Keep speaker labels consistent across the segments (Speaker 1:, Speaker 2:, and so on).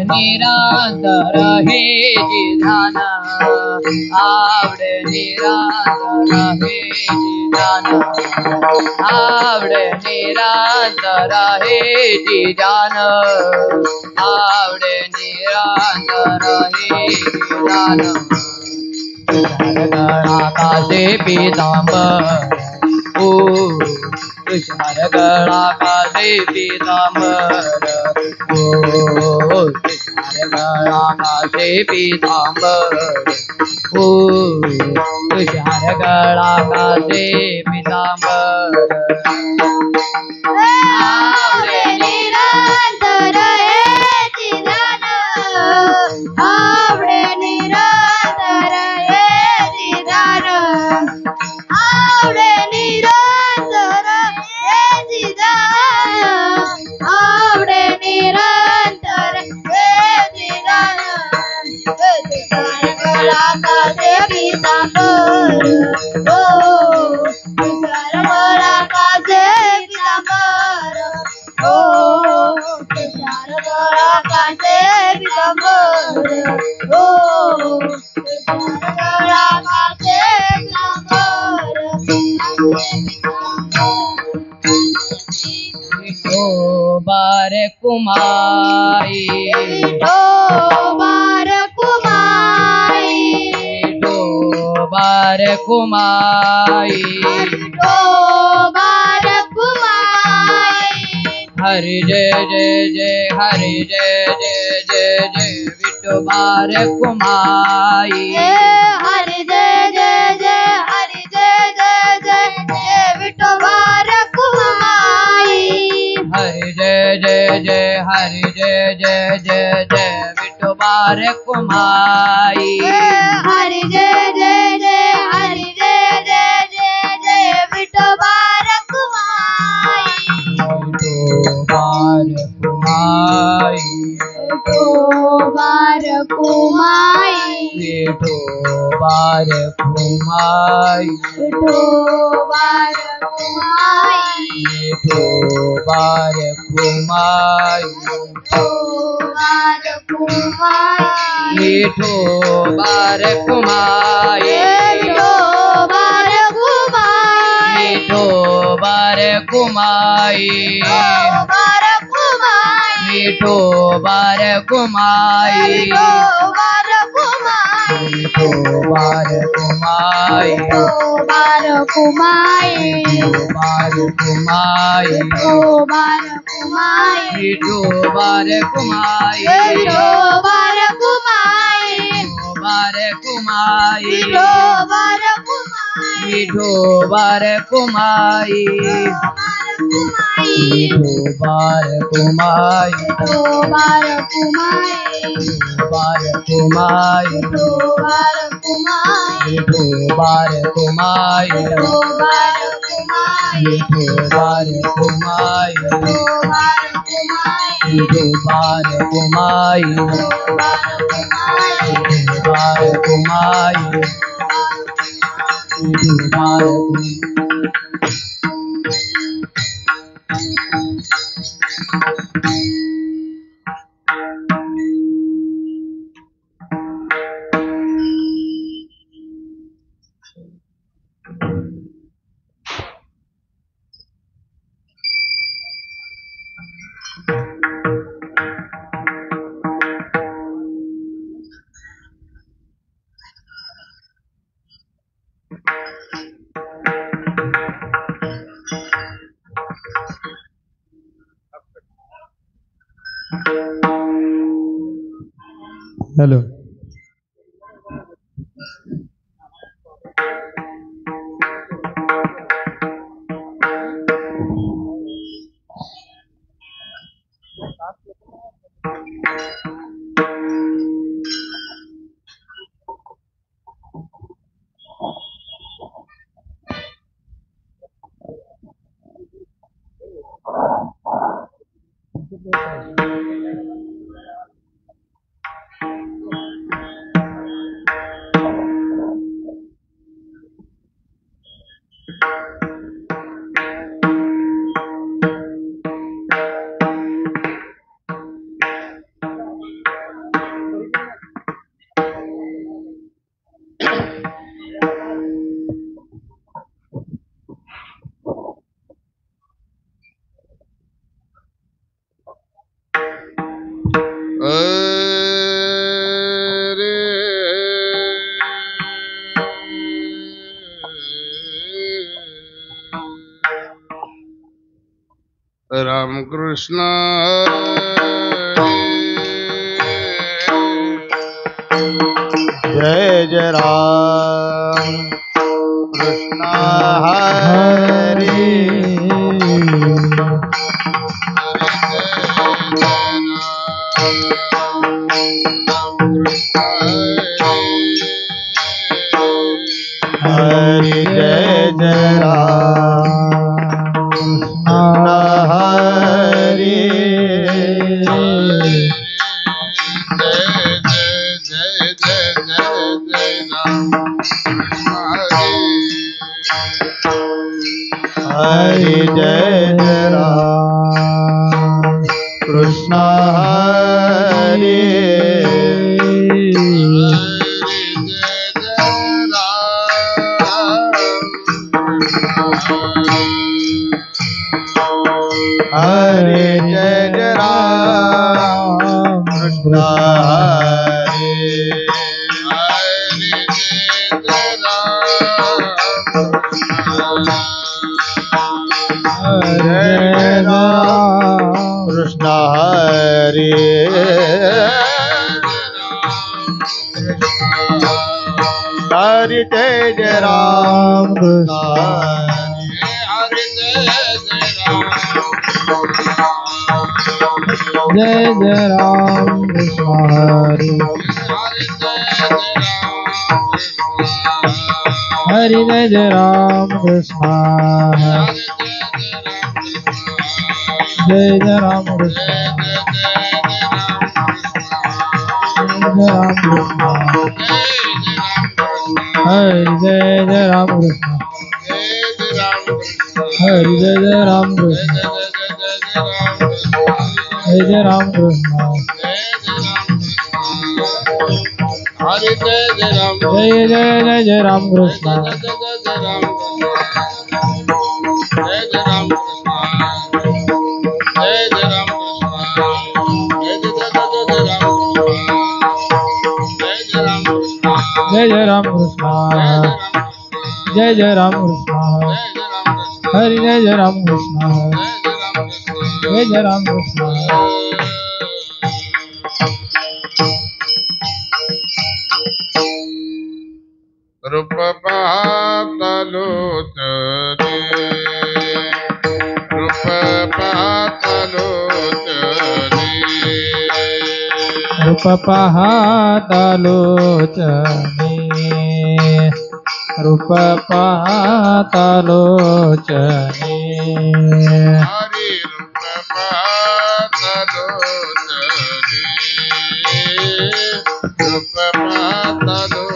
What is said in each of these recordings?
Speaker 1: निरंतर हे जी ध्यान आवडे निरंतर हे जी ध्यान आवडे निरंतर हे जी ध्यान आवडे निरंतर हे जी ध्यान गळा कासे पीतांबर ओ तुषार गळा कासे पीतांबर ओ तुषार गळा कासे पीतांबर ओ तुषार गळा कासे पीतांबर आवडे निरंतर हेची ध्यान आवडे निरंतर हेची ध्यान आवडे निरंतर हेची ध्यान आवडे निरंतर हेची ध्यान तुषार गळा कासे पीतांबर ओ तुषार गळा कासे पीतांबर ओ तुषार गळा कासे पीतांबर ओ तुषार गळा कासे बार कुमाई बार कुमाई बार कुमाई बार कुमाई हरि जय जय जय हरि जय जय जय जय विठो बार कुमाई हरि जय जय जय हरि जय जय जय जय विठो बार कुमाई हरि जय जय जय हरि जय जय जय जय विठो बार कुमाई हरि जय जय जय हरि जय जय जय जय विठो बार कुमाई विठो बार कुमाई विठो बार कुमाई विठो बार कुमाई विठो बार कुमाई विठो बार कुमाई विठो बार कुमाई विठो बार कुमाई विठो बार कुमाई विठो बार कुमाई बार कुमाई बार कुमाई बार कुमाई विठो बार कुमाई बार कुमाई बार कुमाई विठो बार कुमाई विठो बार कुमाई बार कुमाई बार कुमाई विठो बार कुमाई विठो बार कुमाई विठो बार कुमाई विठो बार कुमाई विठो बार हेलो
Speaker 2: कृष्ण जय जय राम कृष्ण हरे हरे जय जय राम कृष्ण हरे हरे जय जय राम कृष्ण हरे हरे जय जय राम कृष्ण हरे कृष्ण हरे हरे जय जय राम कृष्ण जय जय राम कृष्ण हरे हरे जय जय राम कृष्ण जय जय राम कृष्ण हरे जय जय राम कृष्ण हरे जय जय राम कृष्ण जय जय राम कृष्ण हरे जय जय राम जय जय जय राम कृष्ण जय जय राम जय जय राम कृष्ण जय जय राम कृष्ण हरे जय जय राम कृष्ण जय जय राम कृष्ण रूप पातलोचने रूप पातलोचने रूप पातलोचने रूप पातलोचने हरि रूप पातलोचने रूप पातलोचने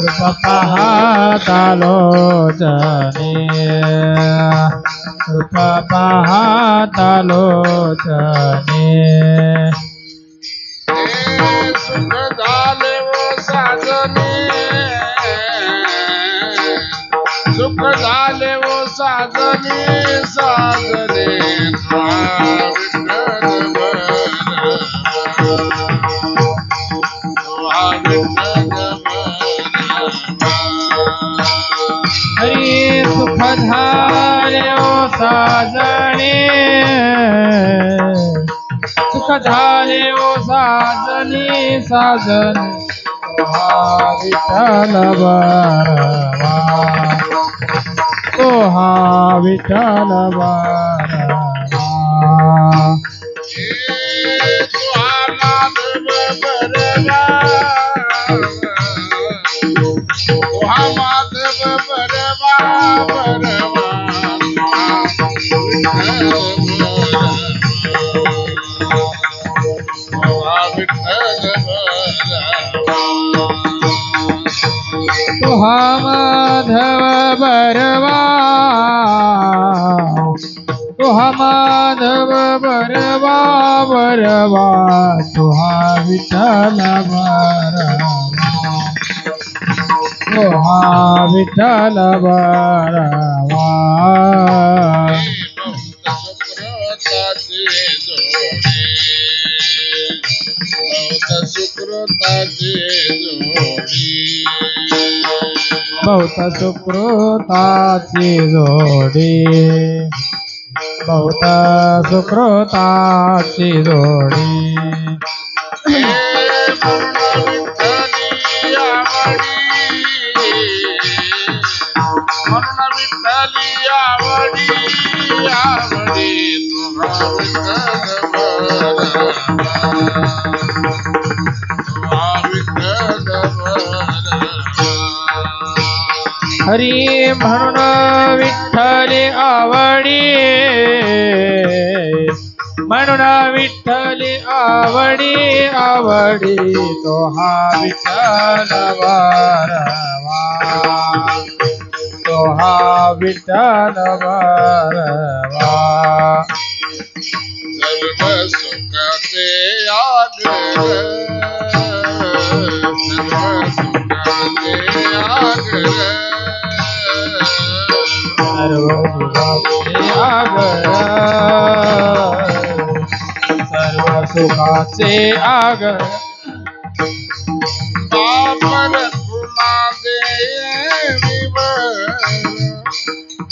Speaker 2: रूप पातलोचने रूप पातलोचने सुख झाले वो साजने सुख झाले वो साजने साजने हरे सुख झाले वो साजने सुख झाले वो साजने साजने विठ्ठल बरवा हा विठ्ठल बरवा माधव बरवा बरवा माधव बरवा माधव बरवा बरवा तुहा विठ्ठल बरवा विठ्ठल बरवा बहुत सुकृताची जोडी बहुत सुकृताची जोडी हरी म्हणून विठ्ठली आवडी म्हणून विठ्ठली आवडी आवडी तो हा विठ्ठल बरवा तो हा विठ्ठल बरवा
Speaker 3: सर्व सुखाचे आग्रह सर्व
Speaker 2: सुखाचे आगर
Speaker 3: बापर खुमा देवीवर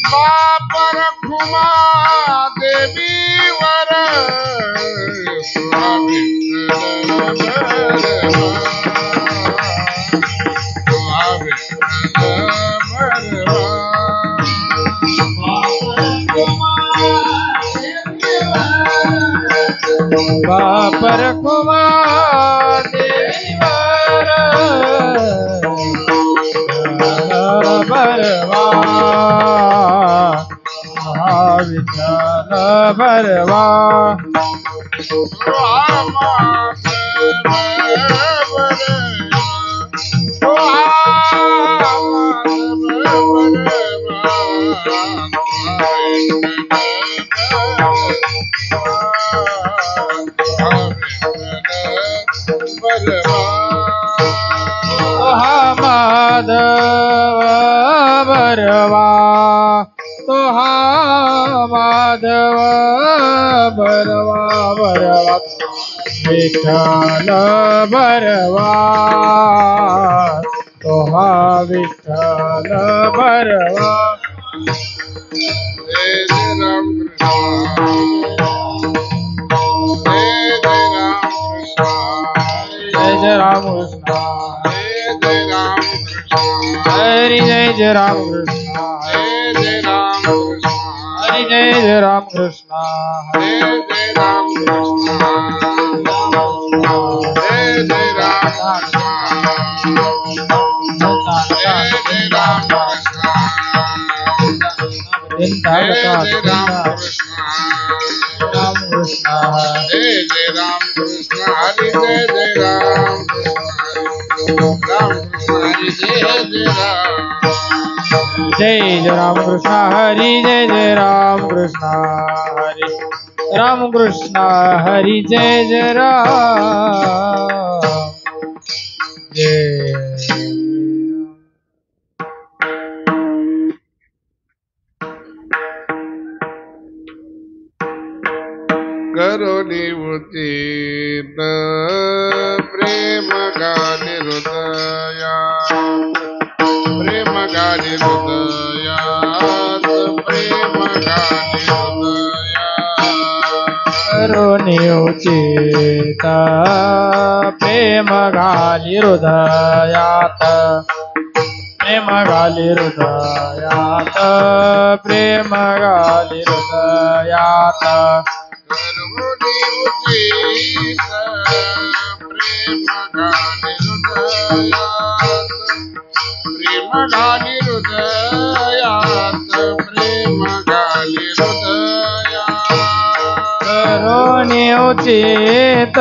Speaker 3: बापर खुमा देवीवर स्वामी
Speaker 2: बापर खुमा देवीवर बरवा विठ्ठल बरवा माधव बरवा तो हा माधव बरवा बरवा विठ्ठल बरवा तो हा विठ्ठल बरवा जय राम कृष्ण हरि जय राम कृष्ण हरि जय राम कृष्ण जय राम कृष्ण हरि जय राम कृष्ण हरि राम कृष्ण हरि जय राम जय
Speaker 3: करोनी उचित प्रेम गाली हृदया प्रेम गाली हृदयात प्रेम गाली हृदया
Speaker 2: करोनी उचित प्रेम गाली हृदयात प्रेम गाली हृदयात प्रेम गाली हृदयात
Speaker 3: करोनी उचित प्रेम गाली हृदयात प्रेम गाली हृदयात प्रेम गाली हृदयात
Speaker 2: करोनी उचित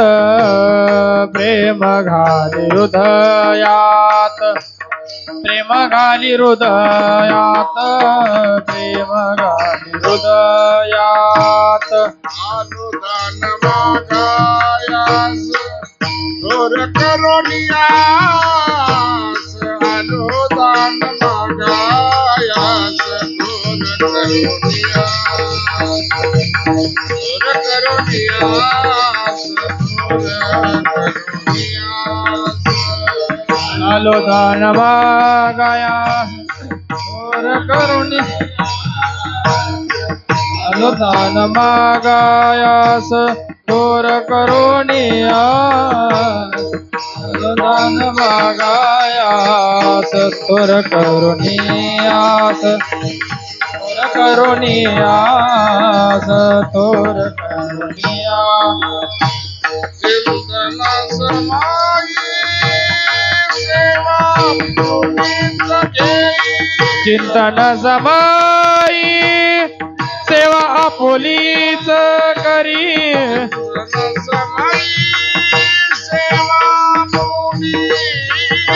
Speaker 2: प्रेम घाली हृदयात प्रेम घाली हृदयात प्रेम घाली हृदयात
Speaker 3: अनुदान मागायास थोर करोनियास अनुदान मागायास थोर करोनियास
Speaker 2: आलो दान मागाया थोर करुणी आलो दान मागायास थोर करुणिया आलो दान मागायास थोर करुणियास थोर करुणियास थोर करुणिया
Speaker 3: चिंतना समाई सेवा पुनीत घेई
Speaker 2: चिंतन समाई सेवा आपुलीच करी
Speaker 3: समाई सेवा पुनीत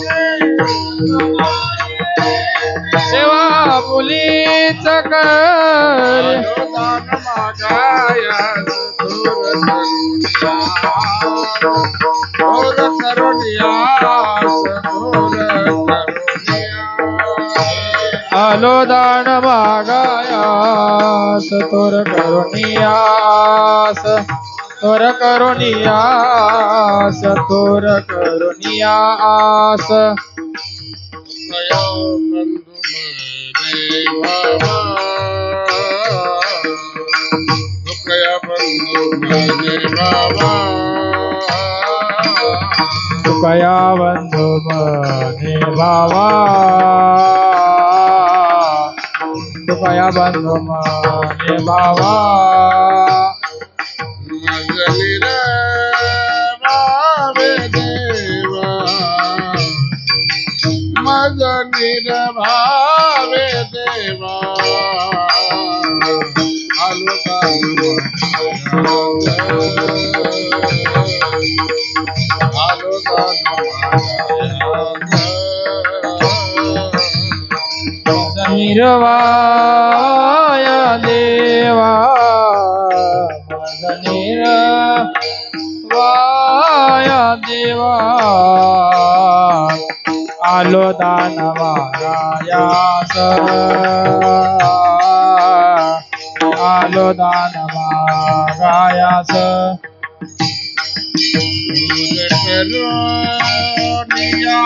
Speaker 3: घेई
Speaker 2: सेवा आपुलीच कर
Speaker 3: दान मागायास थोर करुणियास थोर करुणिया
Speaker 2: आलो दान मागायास थोर करुणियास थोर करुणियास थोर करुणियास
Speaker 3: कया बंधु मने बाबा
Speaker 2: कया बंधु मने भावा कया बंधु मने भावा
Speaker 3: मजनी रे भावे देवा मजनी रे भावे देवा आलो
Speaker 2: निर्वाया देवा निर्वाया देवा आलो दान मागायास आलो दान मागायास
Speaker 3: करुणिया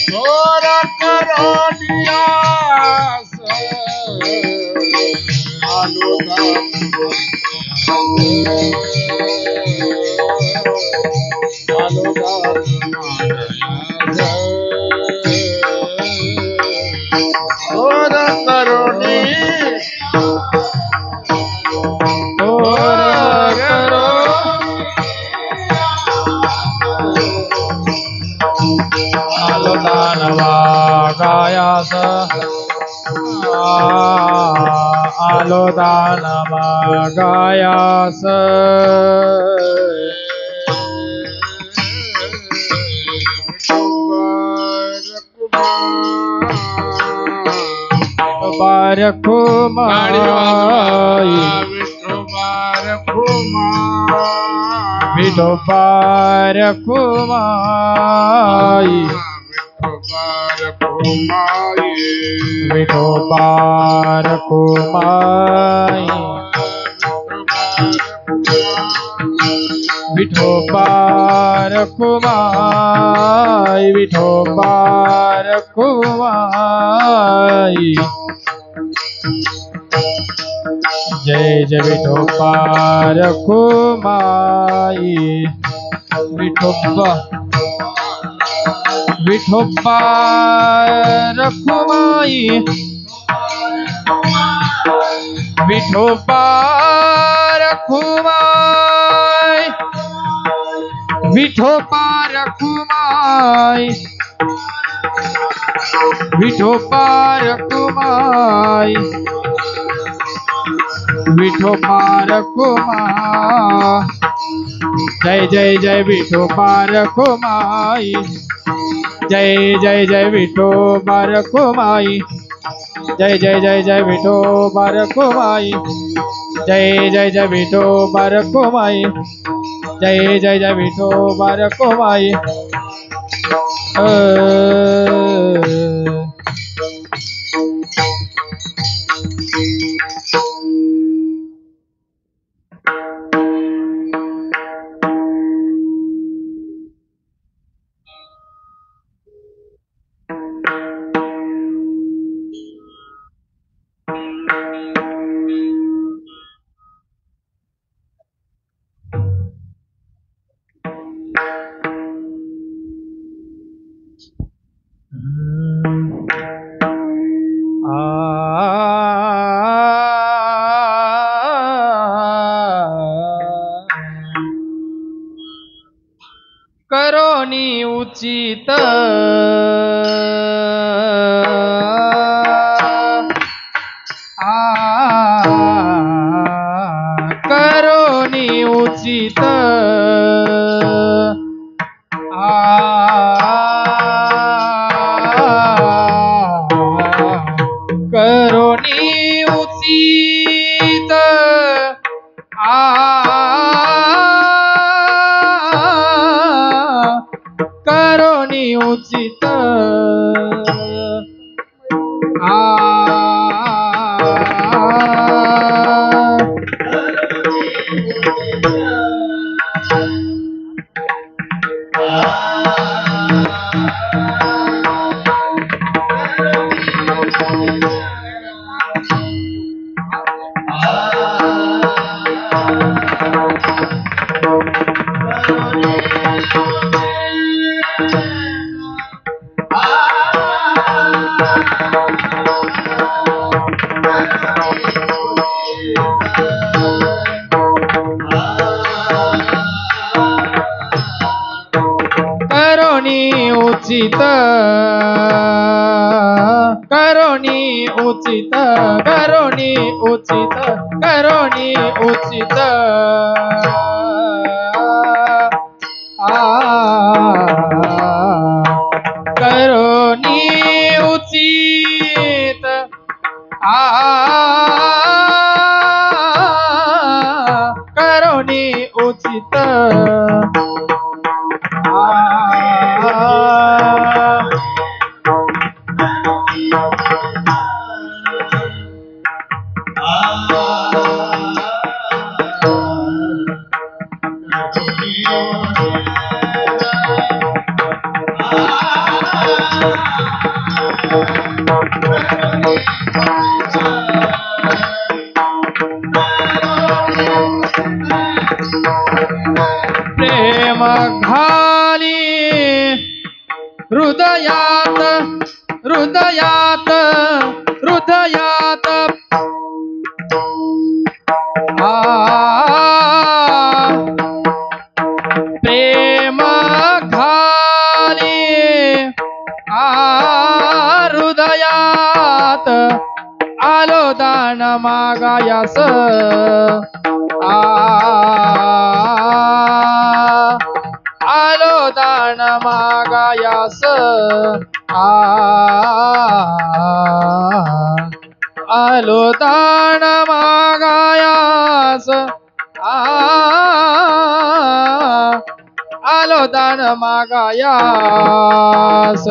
Speaker 3: थोर करुणियास आलो थोर करुणी
Speaker 2: आलो दान मागायास आलो दान मागायास बारकुमाई विठो बारकुमाई विठो बारकुमाई विठो बारकुमाई विठो बारकुमाई जय जय विठो बारकुमाई विठोबा विठोबा रखुमाई विठोबा रखुमाई विठोबा रखुमाई विठोबा रखुमाई विठोबा रखुमाई जय जय जय विठोबा रखुमाई जय जय जय विठोबा रखुमाई जय जय जय जय विठोबा रखुमाई जय जय जय विठोबा रखुमाई जय जय जय विठोबा रखुमाई उचित करोनी उचित करोनी उचित करोनी उचित उचित करोनी उचित करोनी उचित करोनी उचित करोनी उचित करोनी उचित प्रेम घाली हृदयात हृदयात हृदयात प्रेम घाली हृदयात आलो दान मागायास आलो दान मागायास आलो दान मागायास आलो दान मागायास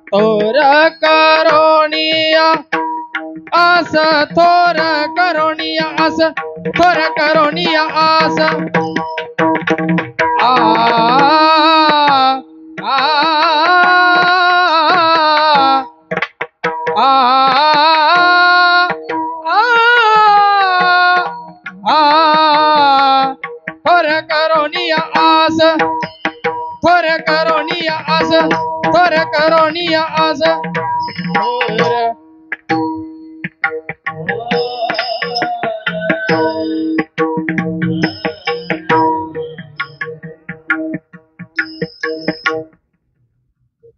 Speaker 2: थोरा करोनिया आस थोर करोनिया आस थोर करोनिया आस आ आ आ थोर करोनिया आस थोर करोनिया आस थोर करोनिया आस थोर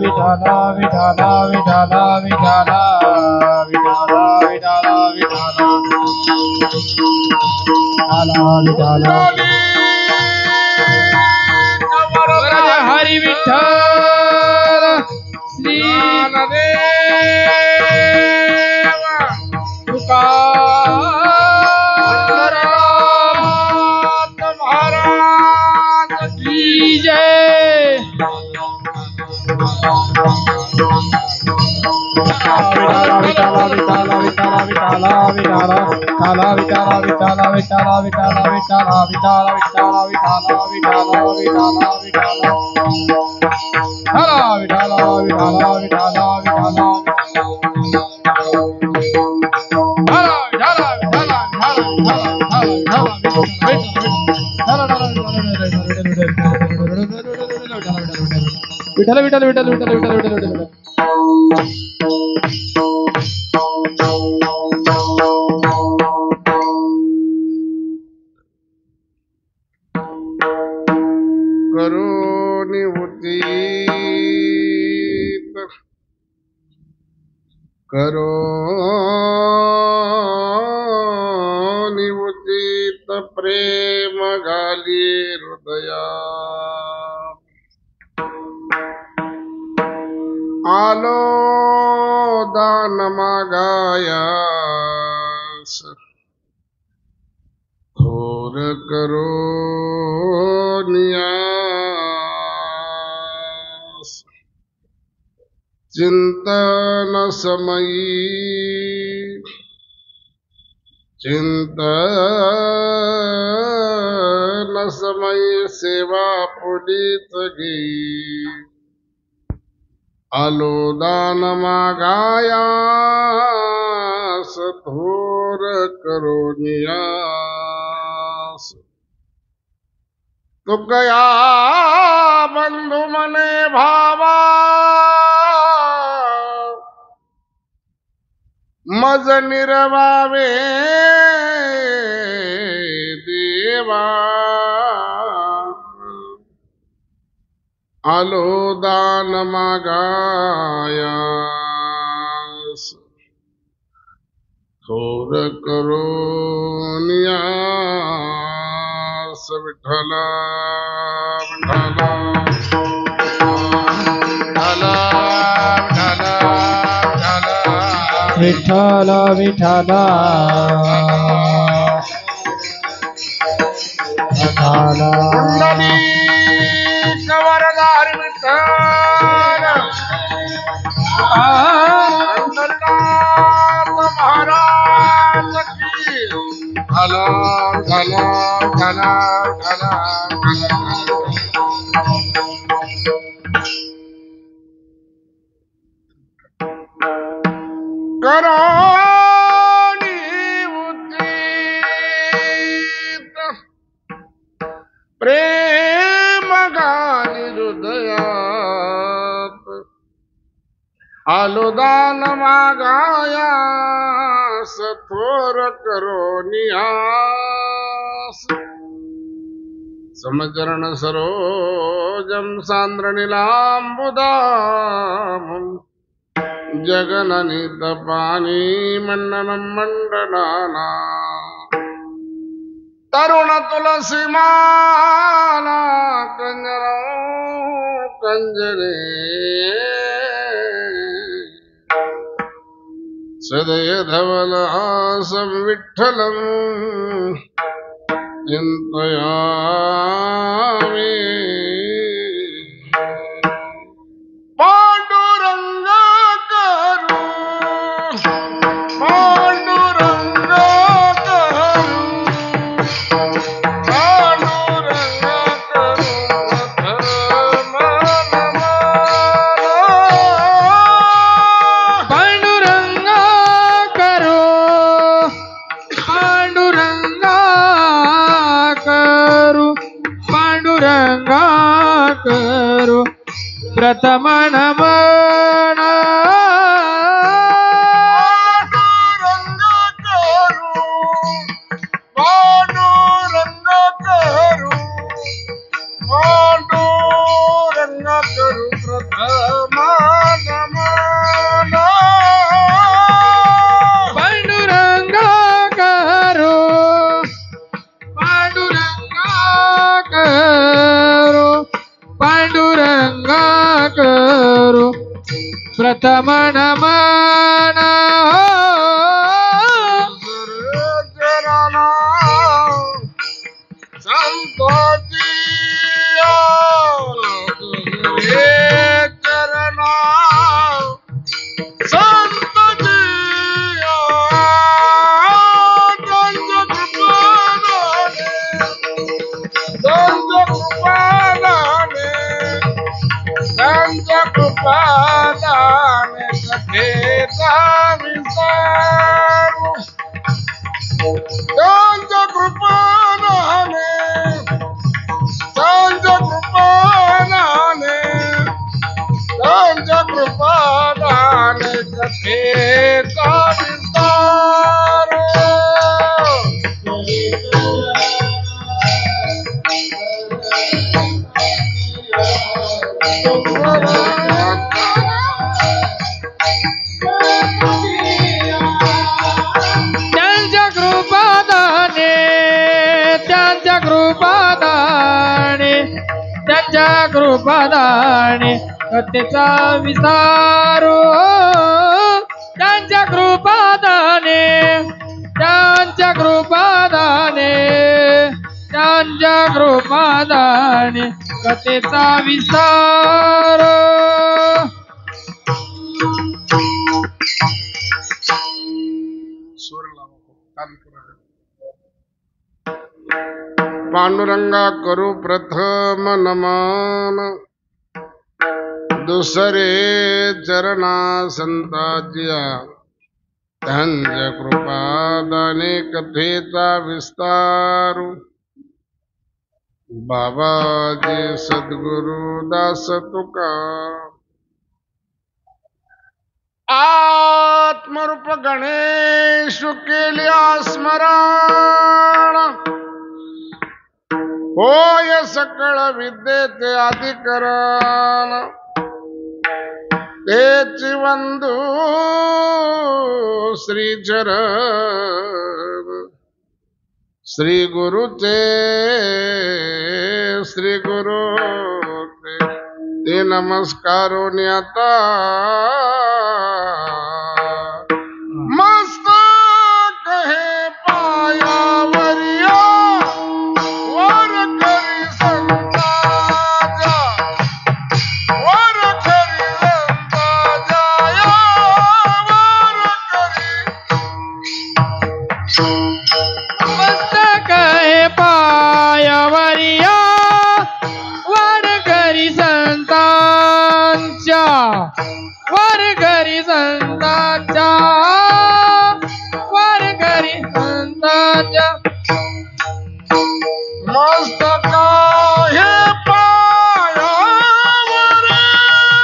Speaker 2: विठाला विठाला विठाला विठाला विठाला विठाला विठाला विठाला राजा हरी विठ्ठल श्री
Speaker 3: ज्ञानदेव
Speaker 2: तुकाराम
Speaker 3: महाराज
Speaker 2: की जय विठाला विठाला विठाला विठाला विठाला विठाला विठाला विठाला विठाला विठाला विठाला विठाला विठाला विठाला विठाला विठाला विठाला हरा विठाला विठाला विठाला विठाला हरा विठाला विठाला विठाला विठाला विठाला विठाला विठाला विठाला विठाला विठाला
Speaker 3: करो निवृत्तीत करो निवृत्तीत प्रेम घाली हृदया आलो दान मागायास थोर करो नियास चिंतन समयी चिंतन समयी सेवा पुनीत घेई आलो दान मागायास थोर करो नियास तो गया बंधु मने भावा मज निर्वावे देवा आलो दान मागायास थोर करो नियास विठ्ठला विठ्ठला विठ्ठला
Speaker 2: विठ्ठला विठ्ठला
Speaker 3: कुंडली कवरदार विठ्ठल पंढरनाथ महाराज की घाला घाला घाला घाला करो निवृत्तीत प्रेम घाली हृदयात आलो दान मागायास थोर करो नियास समचरण सरोजम सांद्र नीलांबुदामं जगननित पानी मंडनं मंडनाना तरुण तुलसी माला कंजरे सदय धवलासं विठ्ठलं चिन्तयामि पांडुरंग करू पांडुरंग करू पांडुरंग करू
Speaker 2: पांडुरंग करो पांडुरंग करू पांडुरंग करू प्रथम नमन
Speaker 3: पांडुरंग करू प्रथम
Speaker 2: प्रथम नमन
Speaker 3: चरणा संतोषिया तुझे चरणा संतोषिया त्यांच्या कृपादाने कथेचा विस्तारू त्यांच्या कृपादाने त्यांच्या कृपादाने त्यांच्या कृपादाने कथेचा विस्तार
Speaker 2: त्यांच्या कृपादाने कथेचा विस्तारू त्यांच्या कृपादाने त्यांच्या कृपादाने त्यांच्या कृपादाने कथेचा विस्तार
Speaker 3: पांडुरंगा करू प्रथम नमन दुसरे चरणा संताजिया त्यांच्या कृपादाने कथेचा विस्तार बाबाजी सद्गुरु दास तुका आत्मरूप गणेश केल्या स्मरण होय सकळ विद्येचे अधिकरण तेची वंदू श्रीचरण श्री गुरुचे ते नमस्कारोनी आता मस्त कहे पायावरिया वर करी संताजा वर करी संताजा वर करी
Speaker 2: मस्तक हे पायावरिया वर करी संतांच्या वर करी संतांच्या वर करी संतांच्या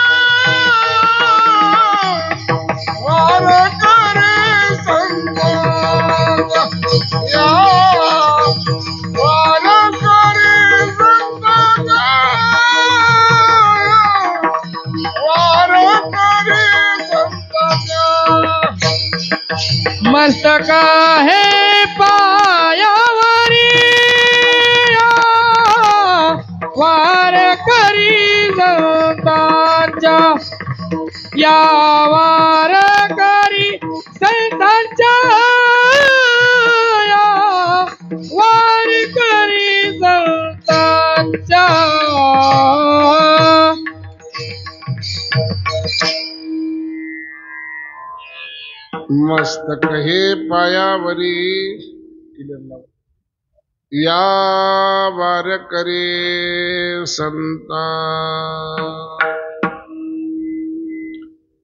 Speaker 3: मस्तका हे पायावर वर करी संताजा या वर करी संताजा वर करी संताजा
Speaker 2: मस्तक हे पायावरी वार करी संतांच्या या वार करी संतांच्या या वार करी संतांच्या
Speaker 3: मस्तक हे पायावरी या वार करे संता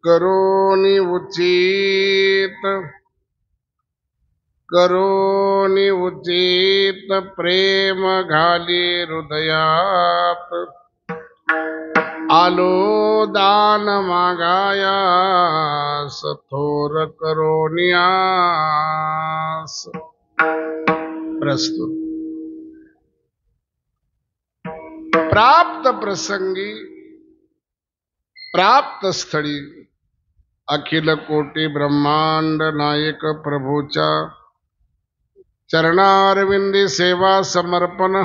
Speaker 3: करोनी उचित प्रेम घाली हृदयात आलो दान मागायास थोर करोनियास प्रस्तुत प्राप्त प्रसंगी प्राप्त स्थळी अखिल कोटी ब्रह्मांड नायक प्रभूच्या चरणारविंदी सेवा समर्पण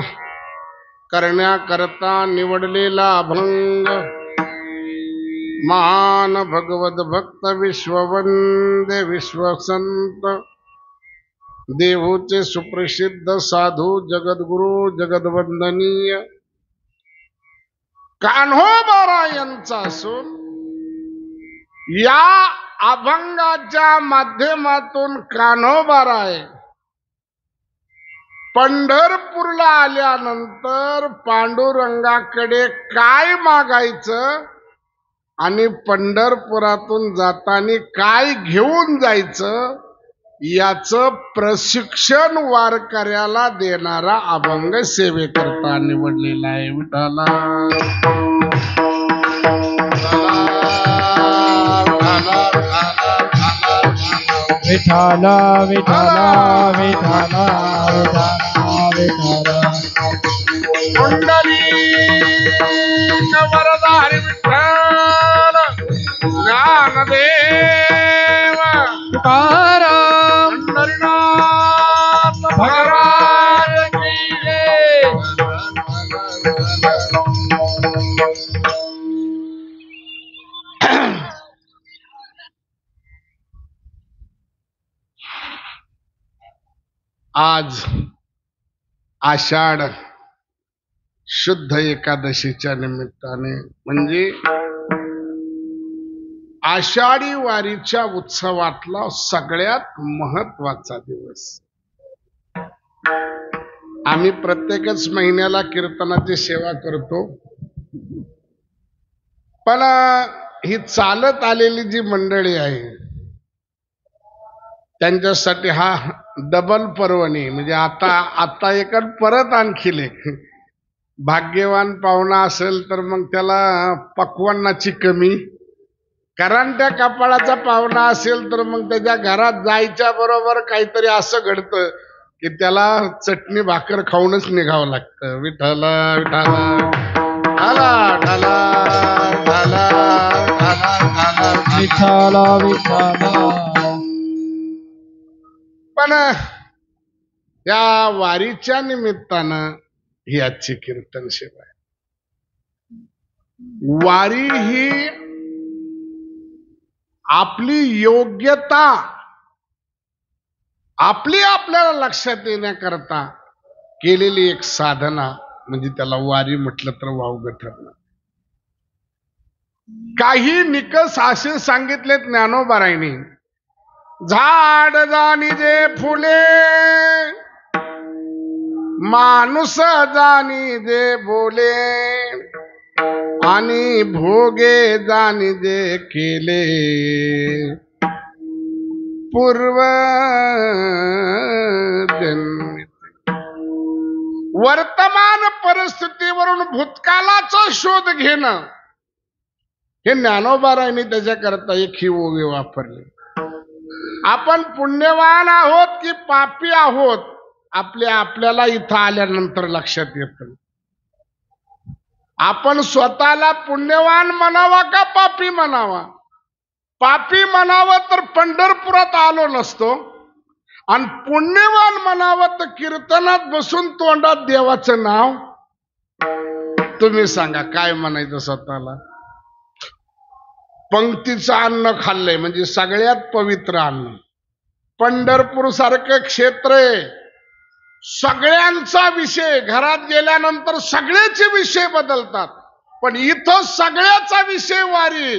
Speaker 3: करण्याकरता निवडलेला अभंग महान भगवत भक्त विश्ववंद्य विश्वसंत देहूचे सुप्रसिद्ध साधू जगद्गुरु जगदवंदनीय कान्होबारा यांचा असून या अभंगाच्या माध्यमातून कान्होबाराय पंढरपूरला आल्यानंतर पांडुरंगाकडे काय मागायचं आणि पंढरपुरातून जाताना काय घेऊन जायचं याचं प्रशिक्षण वारकऱ्याला देणारा अभंग सेवेकरता निवडलेला आहे. विठाला
Speaker 2: विठाला विठाला विठाला विठाला
Speaker 3: कुंडली वरदा हरी विठ्ठल ज्ञानदेव
Speaker 2: तुकाराम
Speaker 3: पंढरीनाथ महाराज की जय. आज आषाढ शुद्ध एकादशीच्या निमित्ताने म्हणजे आषाढी वारीच्या उत्सवातला सगळ्यात महत्वाचा दिवस. आम्ही प्रत्येकच महिन्याला कीर्तनाची सेवा करतो, पण ही चालत आलेली जी मंडळी आहे त्यांच्यासाठी हा डबल पर्वणी. म्हणजे आता एक परत आणखी एक भाग्यवान पाहुणा असेल तर मग त्याला पक्वान्नाची कमी, कारण त्या कपाळाचा पाहुणा असेल तर मग त्याच्या घरात जायच्या बरोबर काहीतरी असं घडतं की त्याला चटणी भाकर खाऊनच निघावं लागतं. विठाला विठाला ठाला ठाला ठाला ठाला
Speaker 2: विठाला विठाला.
Speaker 3: पण या वारीच्या निमित्तानं ही आजची कीर्तन सेवा आहे. वारी ही आपली योग्यता आपल्याला लक्षात येण्याकरता केलेली एक साधना, म्हणजे त्याला वारी म्हटलं तर वावगं ठरणार. काही निकष असे सांगितले ज्ञानोबारायांनी. झाड जाणी जे फुले माणूस जाणी जे बोले आणि भोगे जाणी जे केले पूर्व जन्मी. वर्तमान परिस्थितीवरून भूतकालाचा शोध घेणं हे ज्ञानोबारायांनी त्याच्याकरता एक ही ओवी वापरली. आपण पुण्यवान आहोत की पापी आहोत आपल्याला इथं आल्यानंतर लक्षात येतं. आपण स्वतःला पुण्यवान म्हणावा का पापी म्हणावा? पापी म्हणावं तर पंढरपुरात आलो नसतो, आणि पुण्यवान म्हणावं तर कीर्तनात बसून तोंडात देवाचं नाव. तुम्ही सांगा काय म्हणायचं स्वतःला? पंक्तीचं अन्न खाल्लंय म्हणजे सगळ्यात पवित्र अन्न. पंढरपूर सारखं क्षेत्र आहे, सगळ्यांचा विषय. घरात गेल्यानंतर सगळ्याचे विषय बदलतात, पण इथं सगळ्याचा विषय वारी.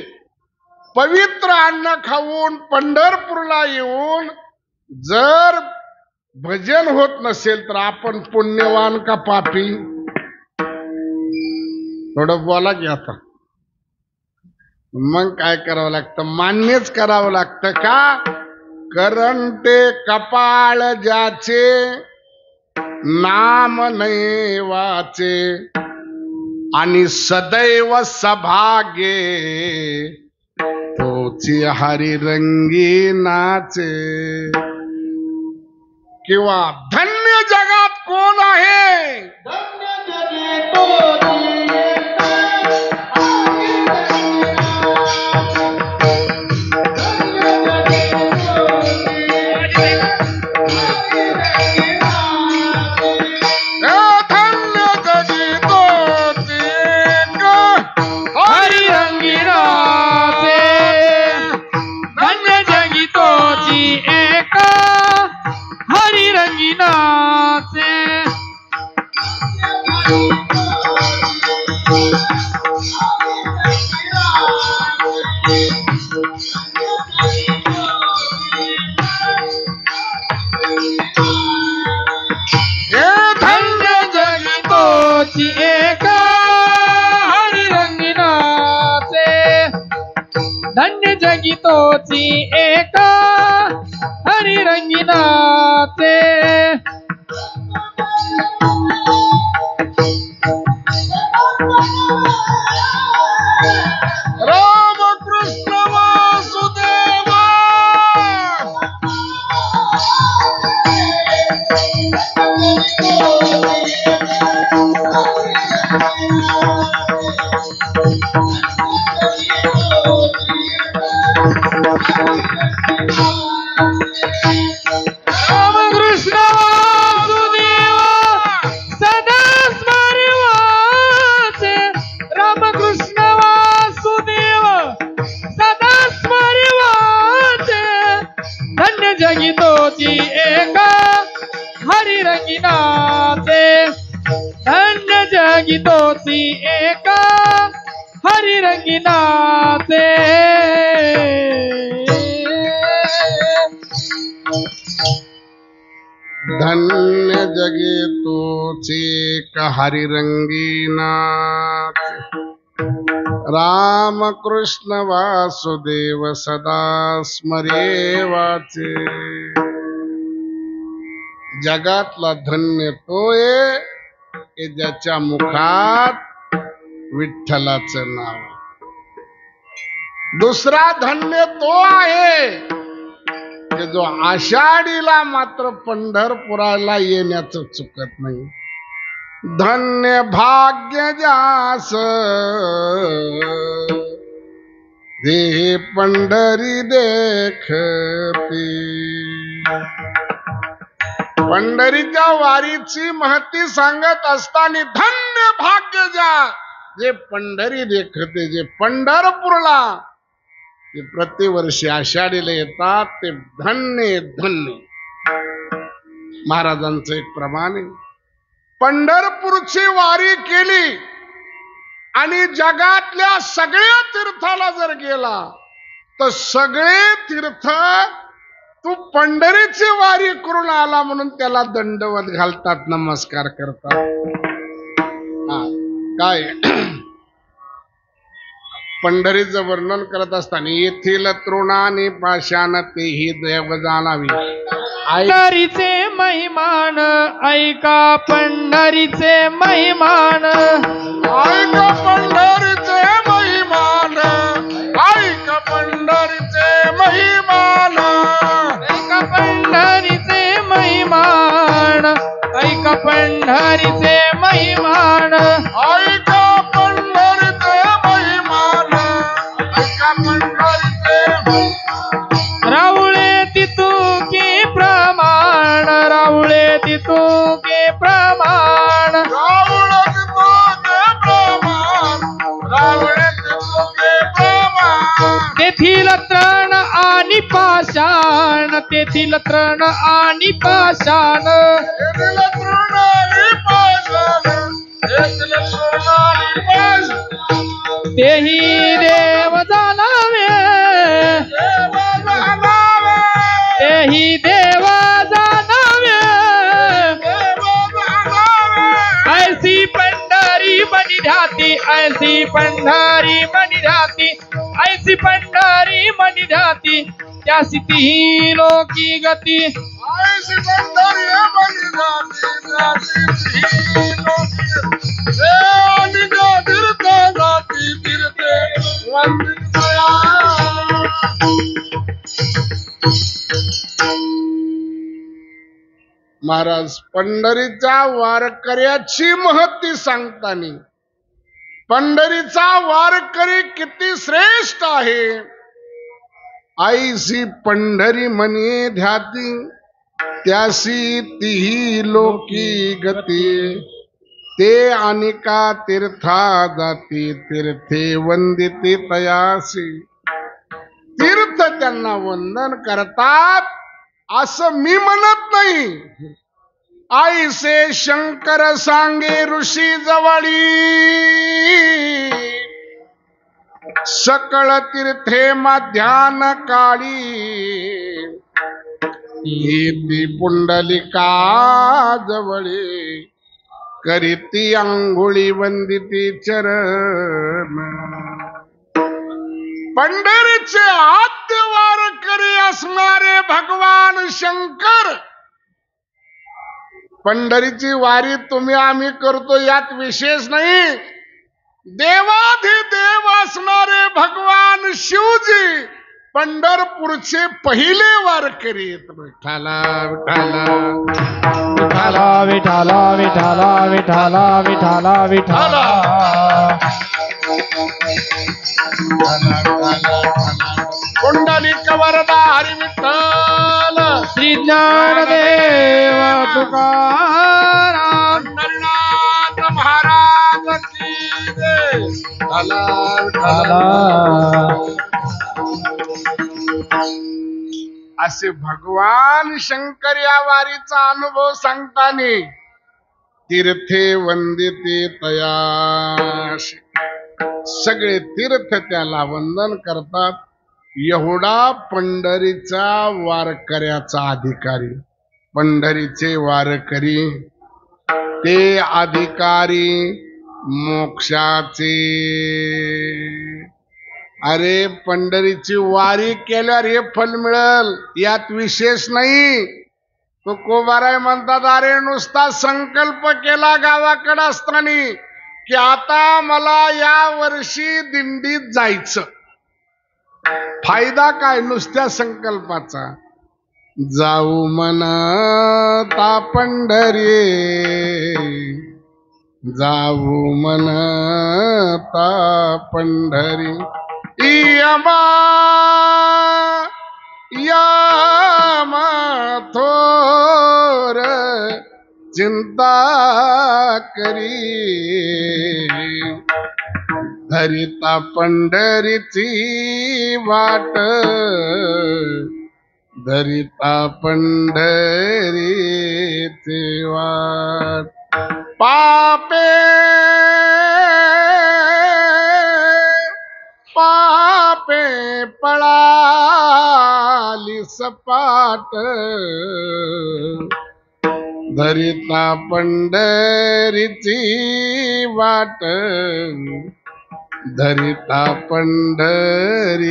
Speaker 3: पवित्र अन्न खाऊन पंढरपूरला येऊन जर भजन होत नसेल तर आपण पुण्यवान का पापी? थोडं बोला की आता. मग काय करावं लागतं? मान्यच करावं लागतं का? करंटे कपाळ ज्याचे नाम नाही वाचे आणि सदैव सभागे तोची हरी रंगी नाचे. किंवा धन्य जगात कोण आहे?
Speaker 2: जगितोची एका हरी रंगिनाचे
Speaker 3: राम कृष्ण वासुदेवा
Speaker 2: रामकृष्ण वासुदेव सदा स्मरवाचे रामकृष्ण वासुदेव सदा स्मरवाचे धन्य जगितोची एका हरी रंगिनाचे धन्य जगितोची एका हरी रंगिनाचे
Speaker 3: धन्य जगे तोचे हरी रंगीनाथ राम कृष्ण वासुदेव सदा स्मरेवाचे जगातला धन्य तो आहे की ज्याच्या मुखात विठ्ठलाचं नाव. दुसरा धन्य तो आहे की जो आषाढीला मात्र पंढरपुराला येण्याचं चुकत नाही. धन्य भाग्य जास दे पंढरी देखते. पंढरीच्या वारीची महती सांगत असताना धन्य भाग्य जा जे पंढरी देखते, जे पंढरपूरला ते प्रतिवर्षी आषाढीला येतात ते धन्य धन्य. महाराजांचं एक प्रमाण आहे. पंढरपूरची वारी केली आणि जगातल्या सगळ्या तीर्थाला जर गेला तर सगळे तीर्थ तू पंढरीची वारी करून आला म्हणून त्याला दंडवत घालतात, नमस्कार करतात. काय पंढरीचं वर्णन करत असताना येथील तृणाने पाषाण तेही देव जाणावी.
Speaker 2: पंढरीचे महिमान ऐका पंढरीचे महिमान
Speaker 3: ऐका पंढरीचे महिमान ऐका पंढरीचे महिमान
Speaker 2: ऐका पंढरीचे महिमान ऐका पंढरीचे महिमान
Speaker 3: ऐका पंढरीचे महिमान ऐका पंढरीचे.
Speaker 2: रावळे तितुके प्रमाण रावळे तितुके प्रमाण
Speaker 3: रावळच तोके प्रमाण रावळच तोके प्रमाण.
Speaker 2: तेथील तृण आणि पाषाण तेथील तृण आणि पाषाण
Speaker 3: येथील तृणाली पाषाण येथील तृणाली पाषाण
Speaker 2: तेही देव जाणावे
Speaker 3: देव जाणावे
Speaker 2: तेही देव जाणावे
Speaker 3: देव जाणावे.
Speaker 2: ऐसी पंढरी मनी ध्याती ऐसी पंढरी मनी ध्याती ऐसी पंढरी मनी ध्याती त्यासी तीही लोकी गती.
Speaker 3: आईशी पंढरी मनी जाती जाती ही लोकी देवानी जो तीर्थ जाती तीर्थे वंदित महाराज पंढरीच्या वारकऱ्याची महती सांगताना पंढरीचा वारकरी किती श्रेष्ठ आहे. आईसी पंढरी मनी ध्याती त्यासी तीही लोकी गती. ते अनिका तीर्था जाती तीर्थे वंदिते तयासी. तीर्थ त्यांना वंदन करतात असं मी म्हणत नाही. आईसे शंकर सांगे ऋषी जवळी सकळ तीर्थे माध्यान काळी. ती पुंडलिका जवळी करीती अंघोळी वंदिती चरण. पंढरीचे आद्य वारकरी असणारे भगवान शंकर. पंढरीची वारी तुम्ही आम्ही करतो यात विशेष नाही. देवाधिदेव असणारे भगवान शिवजी पंढरपूरचे पहिले वारकरी आहेत. विठ्ठला विठ्ठला
Speaker 2: विठाला विठाला विठाला विठाला विठाला
Speaker 3: पुंडलिक वरदा हरी विठ्ठल.
Speaker 2: श्री ज्ञानदेव तुकाराम
Speaker 3: पंढरीनाथ महाराज की जय. विठ्ठला विठ्ठला. असे भगवान शंकर या वारीचा अनुभव सांगताना तीर्थे वंदिते तयाशी, सगळे तीर्थ त्याला वंदन करतात. एवढा पंढरीचा वारकऱ्याचा अधिकारी. पंढरीचे वारकरी ते अधिकारी मोक्षाचे. अरे पंढरीची वारी केल्यावर हे फल मिळेल यात विशेष नाही. तुकोबाराय म्हणतात, अरे नुसता संकल्प केला गावाकडे असताना की आता मला या वर्षी दिंडीत जायचं, फायदा काय नुसत्या संकल्पाचा. जाऊ म्हणता पंढरी, जाऊ म्हणता पंढरी. यमा यमा थोर चिंता करी, धरिता पंढरीची वाट, धरिता पंढरीची वाट. पापे पापे पळाली सपाट, धरिता पंढरीची वाट, धरिता पंढरीची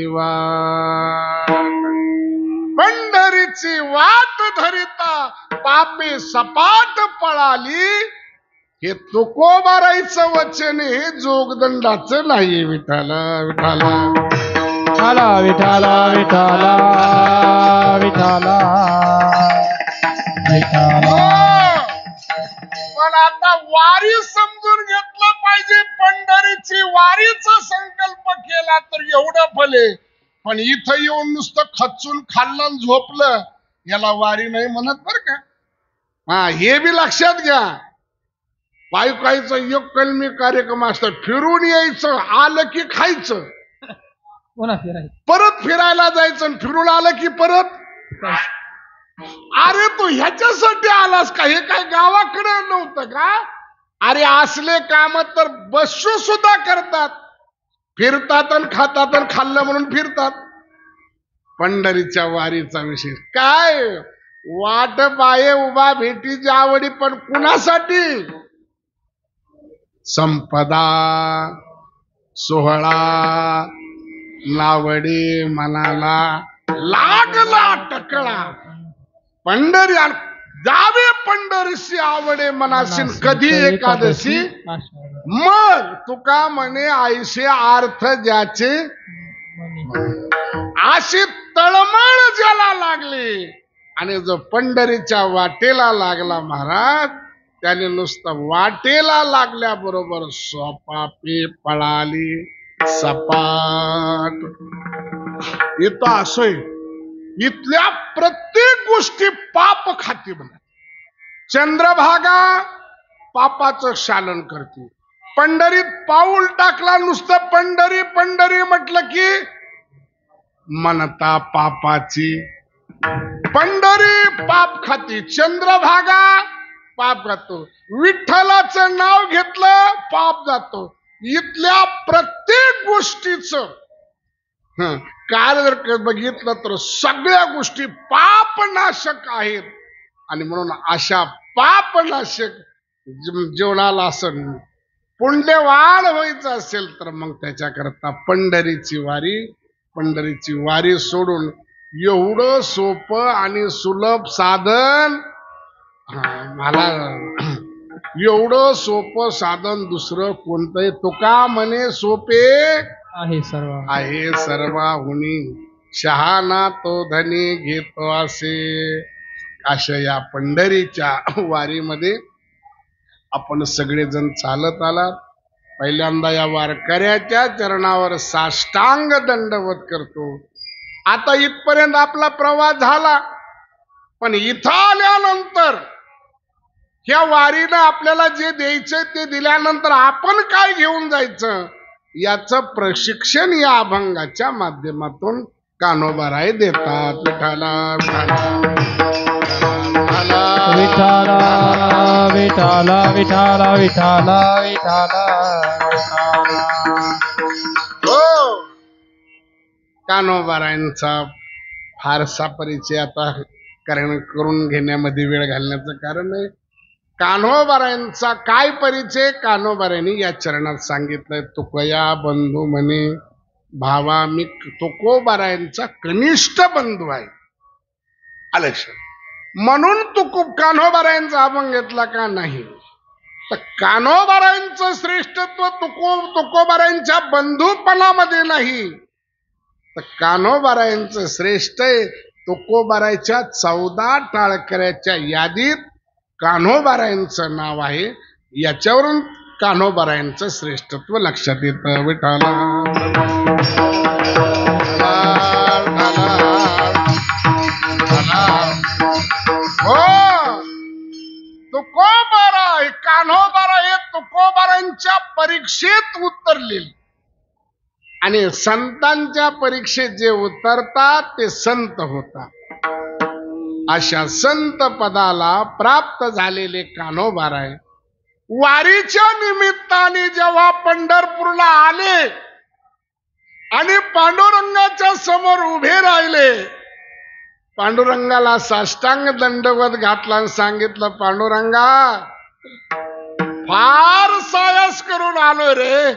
Speaker 3: वाट. पंढरीची वाट धरिता पापे सपाट पळाली. हे तुकोबारायचं वचन, हे जोगदंडाचं नाही. विठाला विठाला
Speaker 2: विठाला विठाला विठाला विठाला.
Speaker 3: पण आता वारी समजून घेतलं पाहिजे. पंढरीची वारीचा संकल्प केला तर एवढं फले, पण इथं येऊन नुसतं खचून खाल्लं झोपलं याला वारी नाही म्हणत बर का. हा, हे बी लक्षात घ्या. पायकायचं एक कलमी कार्यक्रम असतात. फिरून यायचं, आलं की खायचं, परत फिरायला जायचं, फिरून आलं की परत. अरे तू ह्याच्यासाठी आलास का? हे काय गावाकडे नव्हतं का? अरे असले काम तर बसू सुद्धा करतात, फिरतात आणि खातात आणि खाल्लं म्हणून फिरतात. पंढरीच्या वारीचा विशेष काय? वाट पाये उभा भेटीची आवडी, पण कुणासाठी? संपदा सोहळा नावडी मनाला लागला टकळा. पंढरी जावे पंढरीशी आवडे मनाशीन कधी एकादशी. मग तुका म्हणे आईशे अर्थ ज्याचे, अशी तळमळ ज्याला लागली आणि जो पंढरीच्या वाटेला लागला महाराज, त्याने नुसतं वाटेला लागल्याबरोबर सोपापी पळाली सपाट. इथं असोय, इथल्या प्रत्येक गोष्टी पाप खाती म्हणा. चंद्रभागा पापाचं शालन करते. पंढरीत पाऊल टाकला, नुसतं पंढरी पंढरी म्हटलं की मनता पापाची. पंढरी पाप खाती, चंद्रभागा पाप खातो, विठ्ठलाचं नाव घेतलं पाप जातो. इथल्या प्रत्येक गोष्टीचं कार्य जर बघितलं तर सगळ्या गोष्टी पापनाशक आहेत. आणि म्हणून अशा पापनाशक जीवनाला असं पुण्यवान व्हायचं असेल तर मग त्याच्याकरता पंढरीची वारी सोडून एवढं सोपं आणि सुलभ साधन मला एवढं सोपं साधन दुसरं कोणतंही तुका म्हणे सोपे आहे सर्वाहुनी शहाणा तो धनी घेतो असे. अशा या पंढरीच्या वारीमध्ये आपण सगळेजण चालत आलात. पहिल्यांदा या वारकऱ्याच्या चरणावर साष्टांग दंडवत करतो. आता इथपर्यंत आपला प्रवास झाला, पण इथं आल्यानंतर ह्या वारीनं आपल्याला जे द्यायचं ते दिल्यानंतर आपण काय घेऊन जायचं याचं प्रशिक्षण या अभंगाच्या माध्यमातून कान्होबाराय देतात.
Speaker 2: विठाला विठाला विठाला विठाला विठाला.
Speaker 3: हो, कान्होबारायांचा फारसा परिचय आता करून घेण्यामध्ये वेळ घालण्याचं कारण आहे. कान्होबारायांचा काय परिचय कान्होबारायांनी या चरणात सांगितलंय. तुकया बंधू म्हणे भावा, मी तुकोबारायांचा कनिष्ठ बंधू आहे. आलक्ष म्हणून कान्होबारायांचा अभंग घेतला का नाही, तर कान्होबारायांचं श्रेष्ठत्व तुकोबारायांच्या बंधुपणामध्ये नाही, तर कान्होबारायांचं श्रेष्ठ आहे तुकोबारायच्या 14 टाळकऱ्याच्या यादीत कान्होबारायांचं नाव आहे. याच्यावरून कान्होबारायांचं श्रेष्ठत्व लक्षात येतं. विठाला हो, तुकोबारा कान्होबारा हे तुकोबारांच्या परीक्षेत उतरलेले आणि संतांच्या परीक्षेत जे उतरतात ते संत होतात. अशा संत पदाला प्राप्त झालेले कान्होबाराय वारीच्या निमित्ताने जेव्हा पंढरपूरला आले आणि पांडुरंगाच्या समोर उभे राहिले, पांडुरंगाला साष्टांग दंडवत घातला आणि सांगितलं, पांडुरंगा फार सायास करून आलो रे,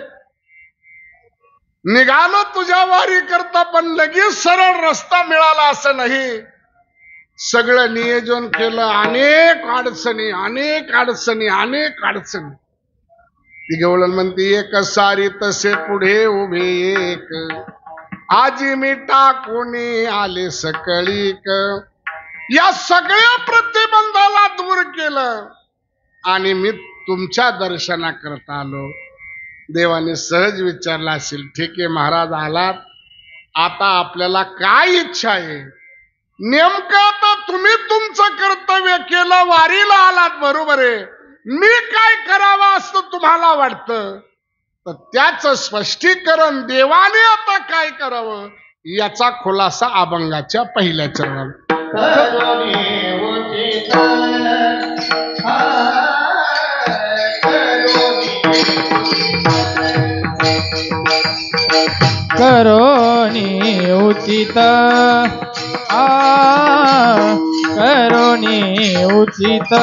Speaker 3: निघालो तुझ्या वारी करता, पण लगेच सरळ रस्ता मिळाला असं नाही. सगळं नियोजन केलं, अनेक अडचणी. ती गवळण म्हणते, एक सारी तसे पुढे उभे एक, आजी मी टाकून आले सकळीक. या सगळ्या प्रतिबंधाला दूर केलं आणि मी तुमच्या दर्शनाकरता आलो. देवाने सहज विचारला असेल, ठीक आहे महाराज आलात, आता आपल्याला काय इच्छा आहे. नेमकं आता तुम्ही तुमचं कर्तव्य केलं, वारीला आलात बरोबर आहे, मी काय करावं असं तुम्हाला वाटतं, तर त्याचं स्पष्टीकरण देवाने आता काय करावं याचा खुलासा अभंगाच्या पहिल्या चरणात.
Speaker 2: करोनी उचित करोनी उचित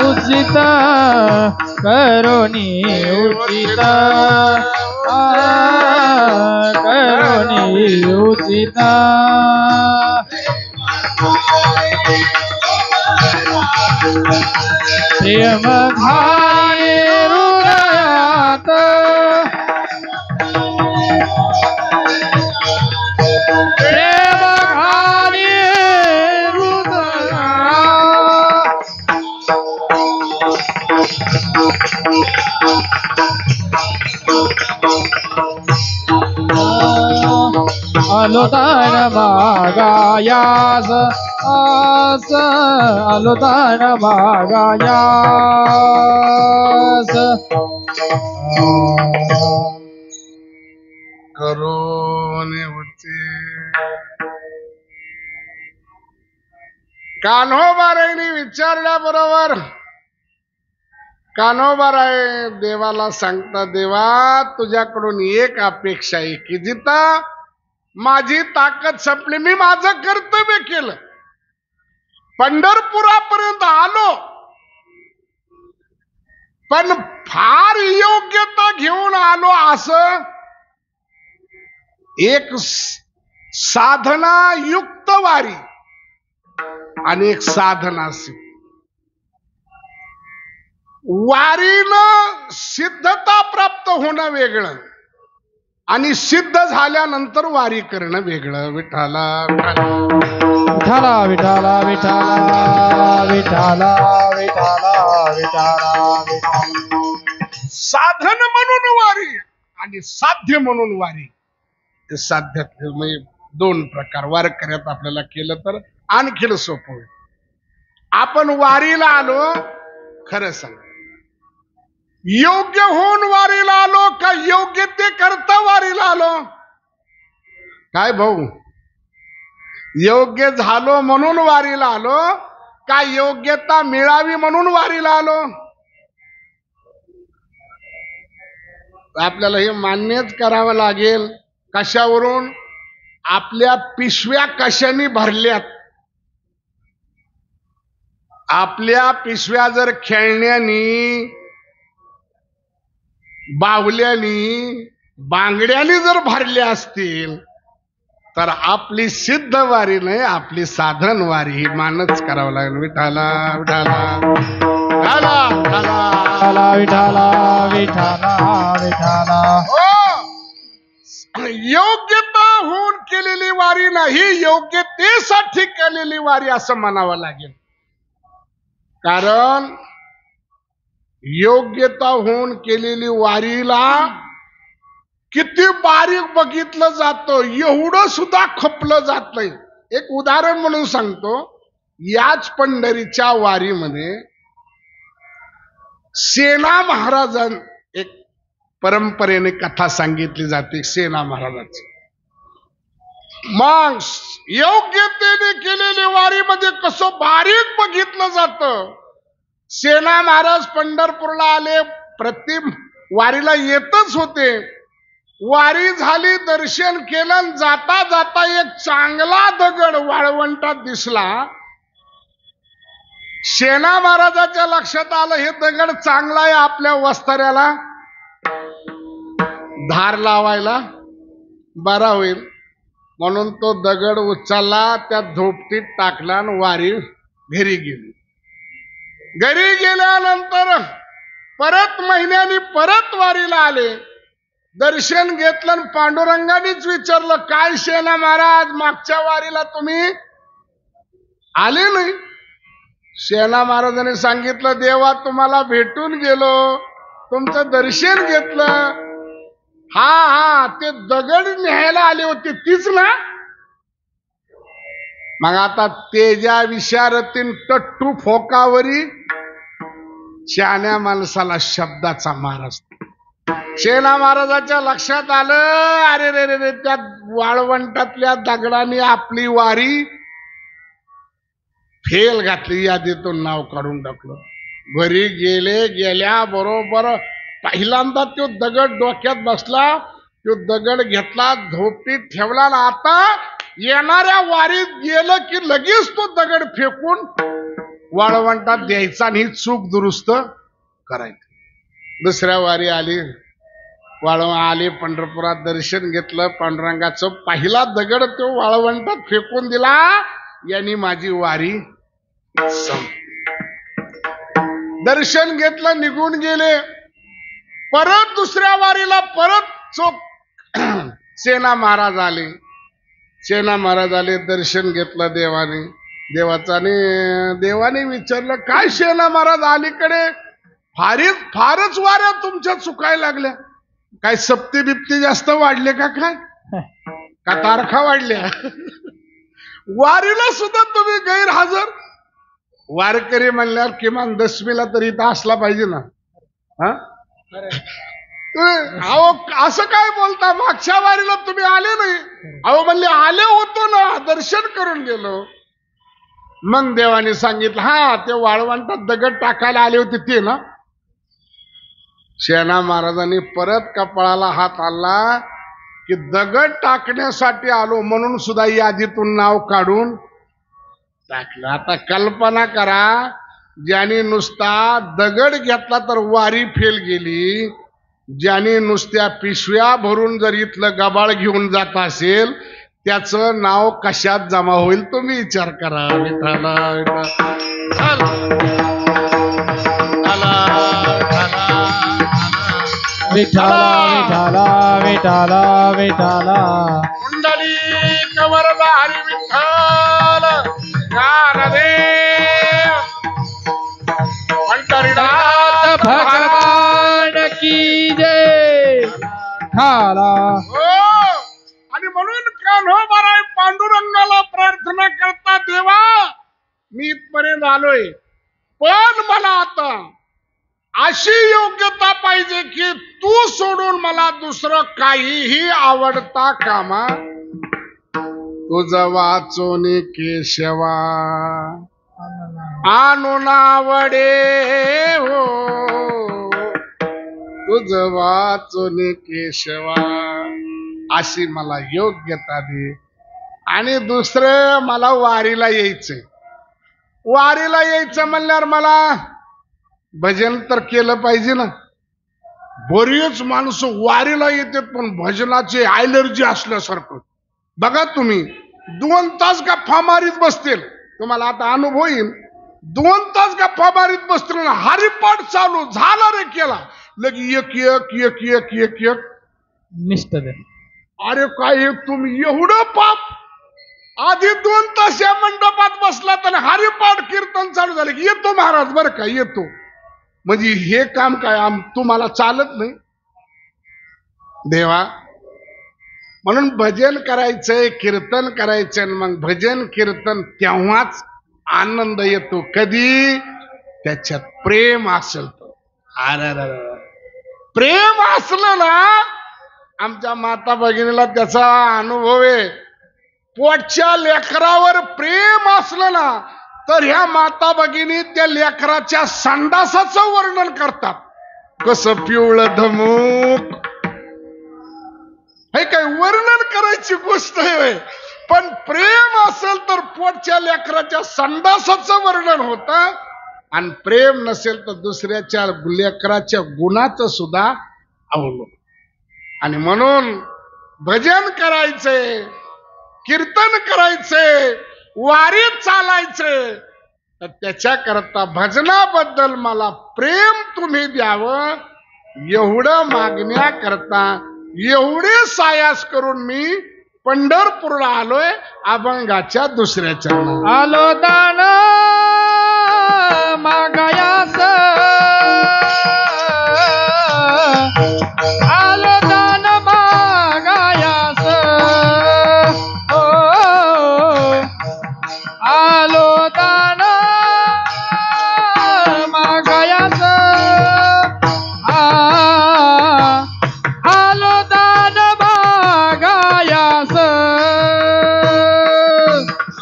Speaker 2: उचित करोनी उचित करोनी उचित प्रेम घाले हृदयात प्रेम घाले हृदयात अनुदान मागायास आस अनुदान मागायास
Speaker 3: करून कान्होबारायने विचारल्याबरोबर कान्होबाराय देवाला सांगता, देवा तुझ्याकडून एक अपेक्षा आहे की जिथं माझी ताकद संपली, मी माझं कर्तव्य केलं, पंढरपुरापर्यंत आलो, पण फार योग्यता घेऊन आलो असं एक साधना युक्त वारी आणि एक साधना वारीनं सिद्धता प्राप्त होणं वेगळं आणि सिद्ध झाल्यानंतर वारी करणं वेगळं. विठाला
Speaker 2: विठाला विठाला विठाला विठाला विठाला विठाला.
Speaker 3: साधन म्हणून वारी आणि साध्य म्हणून वारी. साध्यात म्हणजे दोन प्रकार वारकऱ्यात आपल्याला केलं तर आणखीन सोपं होईल. आपण वारीला आलो, खरं सांग, योग्य होऊन वारीला आलो का योग्य ते करता वारीला आलो? काय भाऊ, योग्य झालो म्हणून वारीला आलो का योग्यता मिळावी म्हणून वारीला आलो? आपल्याला हे मान्यच करावं लागेल. कशावरून? आपल्या पिशव्या कशाने भरल्यात. आपल्या पिशव्या जर खेळण्यानी, बावल्यानी, बांगड्यानी जर भरल्या असतील तर आपली सिद्ध वारी नाही, आपली साधन वारी ही मानच करावं लागेल. विठाला विठाला विठाला विठाला
Speaker 2: विठाला विठाला विठाला.
Speaker 3: योग्यता होऊन केलेली वारी नाही, योग्यतेसाठी केलेली वारी असं म्हणावं लागेल. कारण योग्यता होऊन केलेली वारीला किती बारीक बघितलं जातं, एवढं सुद्धा खपलं जात नाही. एक उदाहरण म्हणून सांगतो. याच पंढरीच्या वारीमध्ये सेना महाराजां एक परंपरेने कथा सांगितली जाते सेना महाराजांची. मग योग्यतेने केलेली वारीमध्ये कसं बारीक बघितलं जातं. सेना महाराज पंढरपूरला आले, प्रतिम वारीला येतच होते. वारी झाली, दर्शन केलं, जाता जाता एक चांगला दगड वाळवंटात दिसला. सेना महाराजाच्या लक्षात आलं हे दगड चांगला आहे, आपल्या वस्ताऱ्याला धार लावायला बरा होईल, म्हणून तो दगड उचलला, त्या धोपटीत टाकला आणि वारी घरी गेली. घरी गेल्यानंतर परत महिन्यानी परत वारीला आले. दर्शन घेतलं आणि पांडुरंगानेच विचारलं, काय सेना महाराज, मागच्या वारीला तुम्ही आले नाही? सेना महाराजांनी सांगितलं, देवा तुम्हाला भेटून गेलो, तुमचं दर्शन घेतलं. हा ते दगड न्यायला आले होते तीच ना? मग आता तेजा विशारतीन टट्टू फोकावरी शहाण्या माणसाला शब्दाचा मार असतो. सेना महाराजाच्या लक्षात आलं, अरे रे रे रे, त्या वाळवंटातल्या दगडाने आपली वारी फेल घातली, यादीतून नाव काढून टाकलं. घरी गेल्या बरोबर पहिल्यांदा तो दगड डोक्यात बसला. तो दगड घेतला, धोपटीत ठेवला. आता येणाऱ्या वारीत गेलं की लगेच तो दगड फेकून वाळवंटात द्यायचा आणि ही चूक दुरुस्त करायची. दुसऱ्या वारी आली, आले पंढरपुरात, दर्शन घेतलं, पांडुरंगाचं पहिला दगड तो वाळवंटात फेकून दिला. यांनी माझी वारी दर्शन घेतलं, निघून गेले. परत दुसऱ्या वारीला परत चोख सेना महाराज आले. सेना महाराज आले, दर्शन घेतलं देवाने, देवाने विचारलं, काय सेना महाराज अलीकडे फारच वाऱ्या तुमच्या चुकायला लागल्या, काय सप्ती बिप्ती जास्त वाढले का, काय का तारखा वाढल्या? वारीला सुद्धा तुम्ही गैरहजर. वारकरी म्हणल्यावर किमान दशमीला तरी इथं असला पाहिजे ना. अहो असं काय बोलता, मागच्या वारीला तुम्ही आले नाही? अहो म्हणले आले होतो ना, दर्शन करून गेलो. मग देवाने सांगितलं, हा ते वाळवंटात दगड टाकायला आले होते ते ना. सेना महाराजांनी परत कपाळाला हात आणला, की दगड टाकण्यासाठी आलो म्हणून सुद्धा यादीतून नाव काढून टाकलं. आता कल्पना करा, ज्याने नुसता दगड घेतला तर वारी फेल गेली, ज्याने नुसत्या पिशव्या भरून जर इथलं गबाळ घेऊन जात असेल त्याचं नाव कशात जमा होईल तुम्ही विचार करा. विठाला
Speaker 1: विठाला विठाला विठाला
Speaker 3: कुंडली कवरदा हरी विठ्ठल ज्ञानदेव पंढरीनाथ
Speaker 2: भगवान की जय.
Speaker 1: ठाला
Speaker 3: हो. आणि म्हणून कान्होबाराय पांडुरंगाला प्रार्थना करता, देवा मी इथपर्यंत आलोय पण मला आता अशी योग्यता पाहिजे की तू सोडून मला दुसरं काहीही आवडता कामा. तुझं वाचून केशवा आणून आवडे हो, तुझं वाचून केशवा अशी मला योग्यता दे. आणि दुसरं मला वारीला यायचंय. वारीला यायचं म्हणल्यावर मला भजन तर केलं पाहिजे ना. बरीच माणसं वारीला येतात पण भजनाची ॲलर्जी असल्यासारखं. बघा तुम्ही 2 तास गप्पा मारीत बसतील, तुम्हाला आता अनुभव येईल. 2 तास गप्पा मारीत बसतील, हरिपाठ चालू झाला रे केला लगी एक एक एक एक एक एक
Speaker 1: निष्ठ दे.
Speaker 3: अरे काय तुम्ही एवढं पाप. आधी 2 तास या मंडपात बसला तर हरिपाठ कीर्तन चालू झालं की येतो महाराज बरं का येतो. म्हणजे हे काम काय तुम्हाला चालत नाही देवा. म्हणून भजन करायचंय, कीर्तन करायचंय. मग भजन कीर्तन तेव्हाच आनंद येतो कधी त्याच्यात प्रेम असेल तर. अरे प्रेम असलं ना, आमच्या माता भगिनीला त्याचा अनुभव आहे. पोटच्या लेकरावर प्रेम असलं ना तर ह्या माता भगिनी त्या लेकराच्या संडासाचं वर्णन करतात. कसं पिवळं धमूक, हे काय वर्णन करायची गोष्ट आहे. पण प्रेम असेल तर पोटच्या लेकराच्या संडासाचं वर्णन होतं. आणि प्रेम नसेल तर दुसऱ्याच्या लेकराच्या गुणाचं सुद्धा अवलंब. आणि म्हणून भजन करायचंय, कीर्तन करायचंय, वारीत चालायचंय तर त्याच्याकरता भजनाबद्दल मला प्रेम तुम्ही द्यावं एवढं मागण्याकरता एवढे सायास करून मी पंढरपूरला आलोय. अभंगाच्या दुसऱ्या चरणात
Speaker 2: आलो दान मागायास, आलो दान मागायास, ओ आलो दान मागायास, आलो दान मागायास,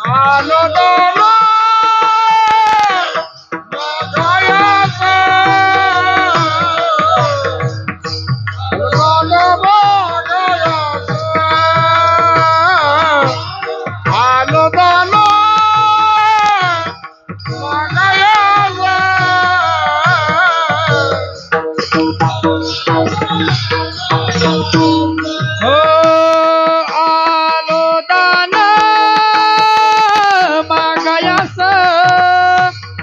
Speaker 3: आलो दान मागायास, आलो दान
Speaker 2: हो आलो दान मागायास,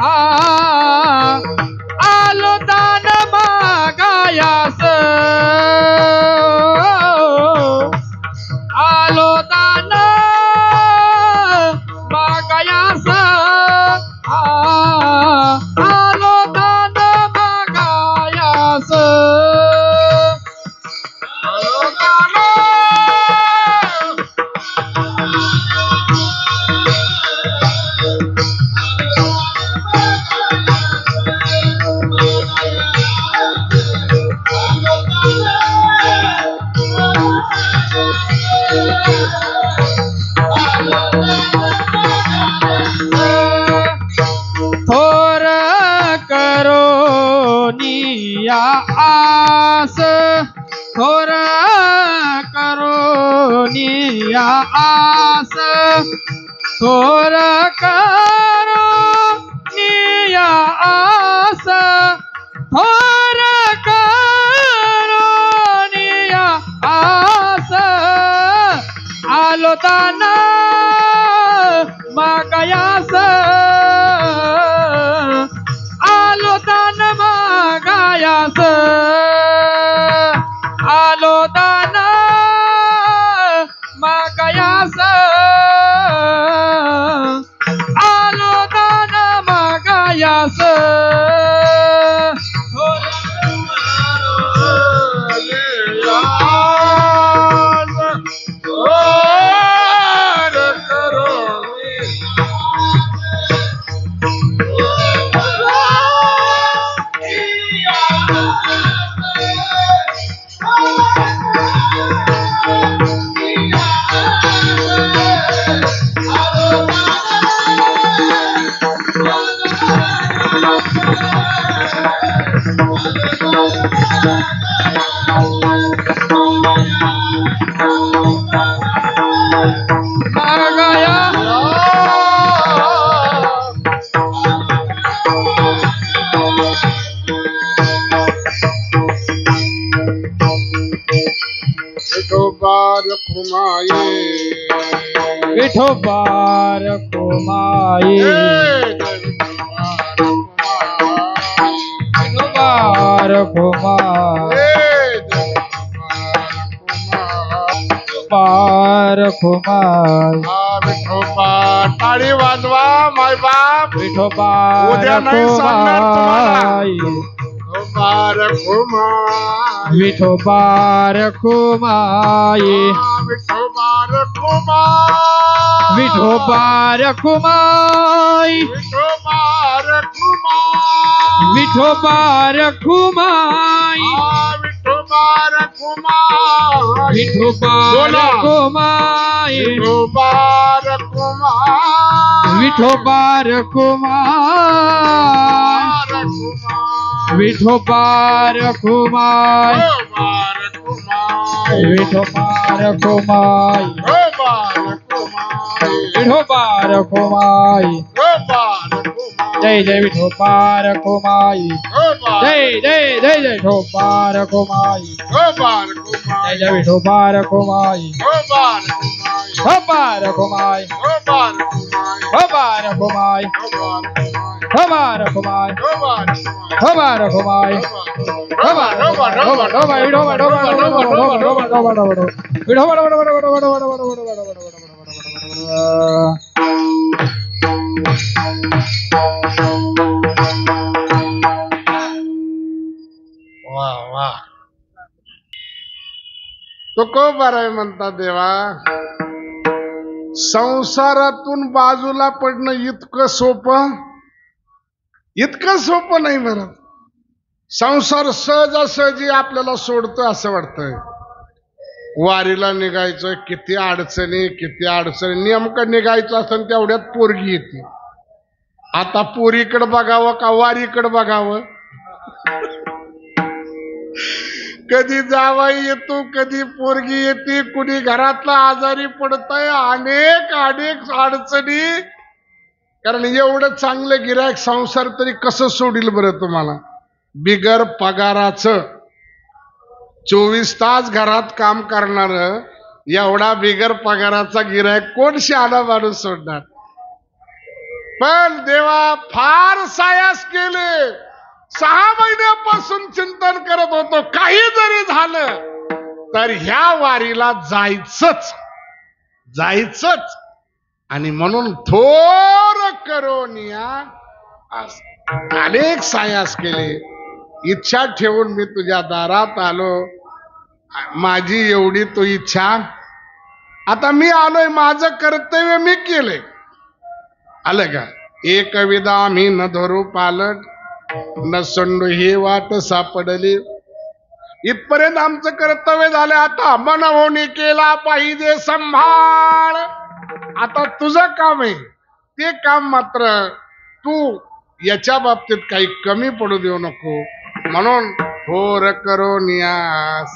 Speaker 2: आलो दान मागायास, आलो दान मागायास, आलो दान मागायास. थोर करो निया आस, थोर करो
Speaker 1: मागाया आस थोर करो निया आस थोर करो निया आस आलो दाना मागायास आलो दान मागायास आलो दान मागायास आलो दान मागायास विठोबार कुमाई विठोबार कुमाई पार कुमाई
Speaker 3: विठोबा टाळी वाजवा माय बाप
Speaker 1: विठोबार
Speaker 3: उद्या नाही सांगणार तुम्हाला.
Speaker 1: कुमाई
Speaker 3: विठोबार कुमार
Speaker 1: विठोबार कुमाई
Speaker 3: विठोबार कुमार
Speaker 1: विठोबार कुमाई
Speaker 3: विठोबार कुमार
Speaker 1: विठोबार कुमाई विठोबार कुमाई विठोबार कुमाई विठोबार कुमाई जय जय विठोबार कुमाई जय जय जय जय विठोबार कुमाई जय जय विठोबार कुमाई विठोबार कुमाई विठोबार कुमाई विठोबार कुमाई विठोबार कुमाई
Speaker 3: तुकोबाराय म्हणतात देवा, संसारातून बाजूला पडणं इतकं सोपं नाही म्हणत. संसार सहजासहजी आपल्याला सोडतोय असं वाटतंय. वारीला निघायचं, किती अडचणी नेमकं निघायचं असं तेवढ्यात पोरगी येते. आता पोरीकडे बघावं का वारीकडे बघावं? कधी जावाई येतो, कधी पोरगी येते, कुणी घरातला आजारी पडतंय, अनेक अडचणी. कारण एवढं चांगलं गिऱ्हाईक संसार तरी कसं सोडील बरं तुम्हाला? बिगर पगाराचं 24 तास घरात काम करणार एवढा बिगर पगाराचा गिऱ्हाईक कोण शहाणा माणूस सोडणार? पण देवा फार सायास केले. 6 महिन्यापासून चिंतन करत होतो, काही जरी झालं तर ह्या वारीला जायचंच. आणि म्हणून थोर करोनिया अनेक सायास केले. इच्छा ठेवून मी तुझ्या दारात आलो. माझी एवढी तो इच्छा. आता मी आलोय, माझं कर्तव्य मी केलंय. आलं का? एक विदा मी न धरू पालट, न संडू ही वाट सापडली. इथपर्यंत आमचं कर्तव्य झालं. आता मनहोनी केला पाहिजे संभाळ. आता तुझं काम आहे, ते काम मात्र तू याच्या बाबतीत काही कमी पडू देऊ नको. म्हणून थोर करो नियास.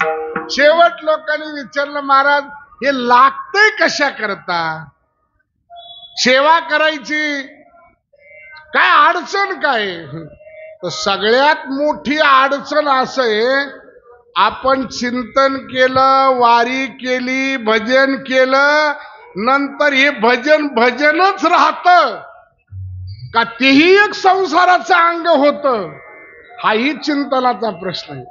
Speaker 3: शेवट लोकांनी विचारलं, महाराज हे लागतंय कशा करता? सेवा करायची काय अडचण काय? तर सगळ्यात मोठी अडचण असं आहे, आपण चिंतन केलं, वारी केली, भजन केलं, नंतर हे भजन भजनच राहतं का तेही एक संसाराचं अंग होतं? हाही चिंतनाचा प्रश्न आहे.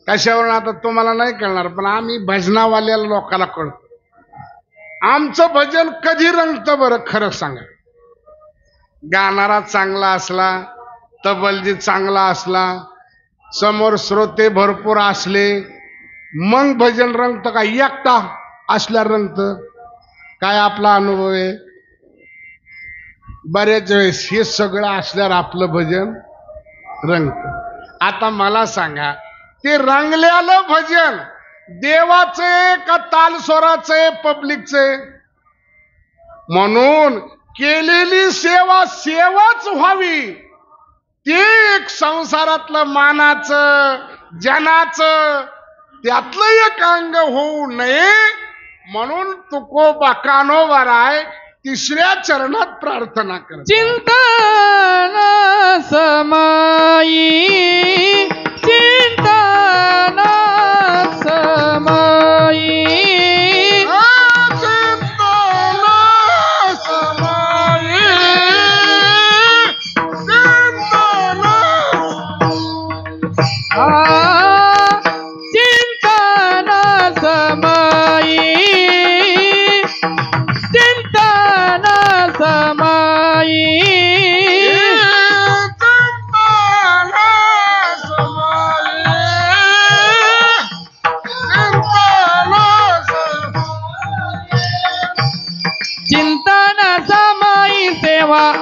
Speaker 3: कशावरून आता तुम्हाला नाही कळणार, पण आम्ही भजनावाल्या लोकांना कळतो. आमचं भजन कधी रंगतं बरं खरं सांगा? गाणारा चांगला असला, तबलजी चांगला असला, समोर श्रोते भरपूर असले, मग भजन रंगतं का एकटा असल्या रंगतं? काय आपला अनुभव आहे? बरेच वेळेस हे सगळं असल्यावर आपलं भजन रंगतं. आता मला सांगा, ते रंगल्यालं भजन देवाचे का तालस्वराचे, पब्लिकचे? म्हणून केलेली सेवा सेवाच व्हावी, ते एक संसारातलं मानाचं, जनाचं त्यातलं एक अंग होऊ नये. म्हणून तुकोबा कानोबाराय तिसऱ्या चरणात प्रार्थना कर.
Speaker 2: चिंतन समाई, चिंतन समाई,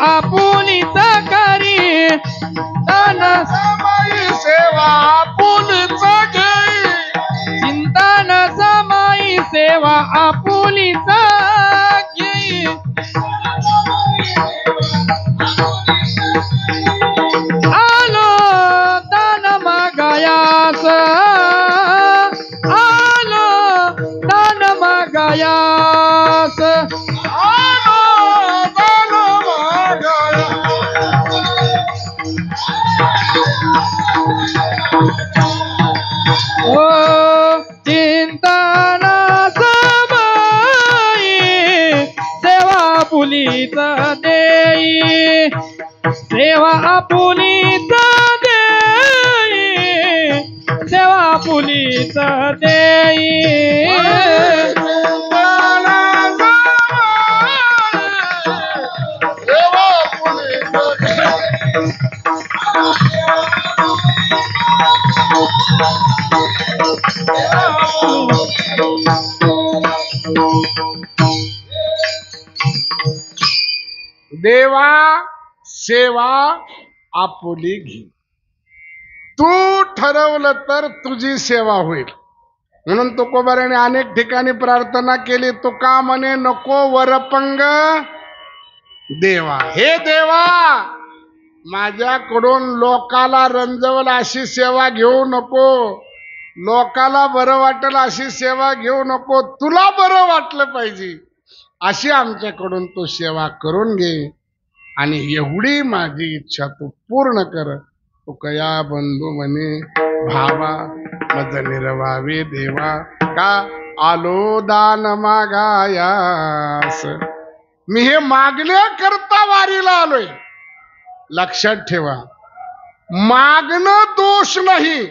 Speaker 2: आपुलीच करी, तन समाई सेवा आपुलीच घेई, चिंतन समाई सेवा आपुलीच घेई. आलो तन मागायास, आलो तन मागायास, चिंतन समाई सेवा आपुलीच देई, सेवा आपुलीच देई, सेवा आपुलीच देई.
Speaker 3: देवा सेवा आपुली घे. तू ठरवलं तर तुझी सेवा होईल. म्हणून तुकोबाराने अनेक ठिकाणी प्रार्थना केली. तो का म्हणे, नको वरपंग देवा. हे देवा, माझ्याकडून लोकाला रंजवल अशी सेवा घेऊ नको, लोकाला बरं वाटेल अशी सेवा घेऊ नको, तुला बरं वाटलं पाहिजे अशी आमच्याकडून तू सेवा करून घे. आणि एवढी माझी इच्छा तू पूर्ण कर. तू कया बंधू म्हणे, भावा मज निर्वावे देवा, का आलो दान मागायास. मी हे मागण्याकरता वारीला आलोय. लक्षात ठेवा, मागणं दोष नाही,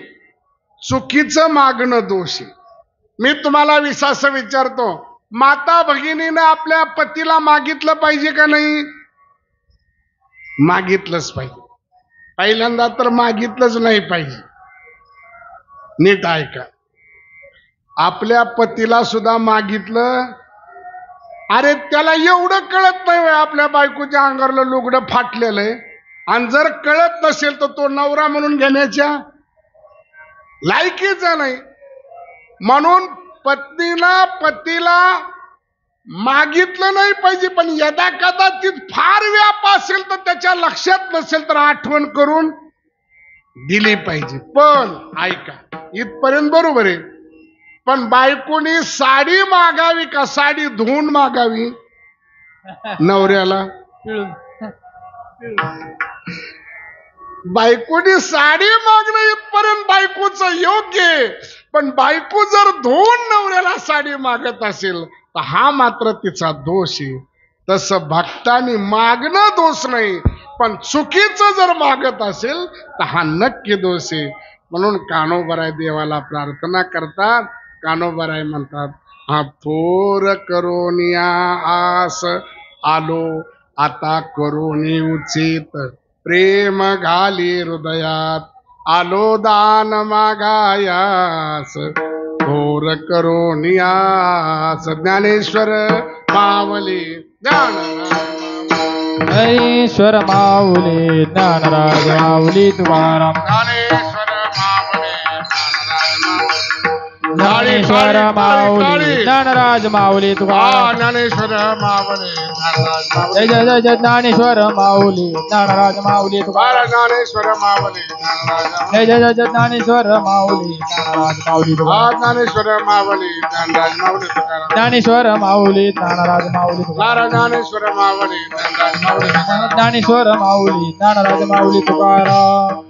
Speaker 3: चुकीचं मागणं दोष आहे. मी तुम्हाला विश्वास विचारतो, माता भगिनीनं आपल्या पतीला मागितलं पाहिजे का नाही? मागितलंच पाहिजे. पहिल्यांदा तर मागितलंच नाही पाहिजे. नीट ऐका, आपल्या पतीला सुद्धा मागितलं. अरे त्याला एवढं कळत नाही आपल्या बायकोच्या अंगावरलं लुगडं फाटलेलं आहे, आणि जर कळत नसेल तर तो नवरा म्हणून घेण्याच्या लायकीचा नाही. म्हणून पतीला मागितलं नाही पाहिजे, पण यदा कदाचित फार व्याप असेल तर त्याच्या लक्षात नसेल तर आठवण करून दिली पाहिजे. पण ऐका, इथपर्यंत बरोबर आहे. पण बायकोनी साडी मागावी का साडी धुवून मागावी नवऱ्याला? बायकोनी साडी मागणं इथपर्यंत बायकोचं योग्य आहे, पण बायको जर धुवून नवऱ्याला साडी मागत असेल तर हा मात्र तिचा दोष आहे. तसं भक्तांनी मागणं दोष नाही, पण चुकीचं जर मागत असेल तर हा नक्की दोष आहे. म्हणून कानोबराय देवाला प्रार्थना करतात. कानोबराय म्हणतात, हा थोर करोनिया आस आलो आता करोनी उचित, प्रेम घाली हृदयात आलो दान मागायास, थोर करोनियास. ज्ञानेश्वर मावली
Speaker 1: ज्ञानेश्वर माऊली ज्ञानराज माऊली तुकाराम. ज्ञानेश्वर माऊली ज्ञानराज माऊली तुकाराम.
Speaker 3: ज्ञानेश्वर मावली
Speaker 1: जय जय जय जय ज्ञानेश्वर माऊली ज्ञानराज माऊली तुकाराम.
Speaker 3: ज्ञानेश्वर मावली
Speaker 1: जय जय जय जय ज्ञानेश्वर माऊली ज्ञानराज माऊली तुकाराम.
Speaker 3: ज्ञानेश्वर मावली ज्ञानराज माऊली तुकाराम.
Speaker 1: ज्ञानेश्वर माऊली ज्ञानराज माऊली तुकाराम.
Speaker 3: ज्ञानेश्वर मावली ज्ञानराज माऊली तुकाराम.
Speaker 1: ज्ञानेश्वर माऊली ज्ञानराज माऊली तुकाराम.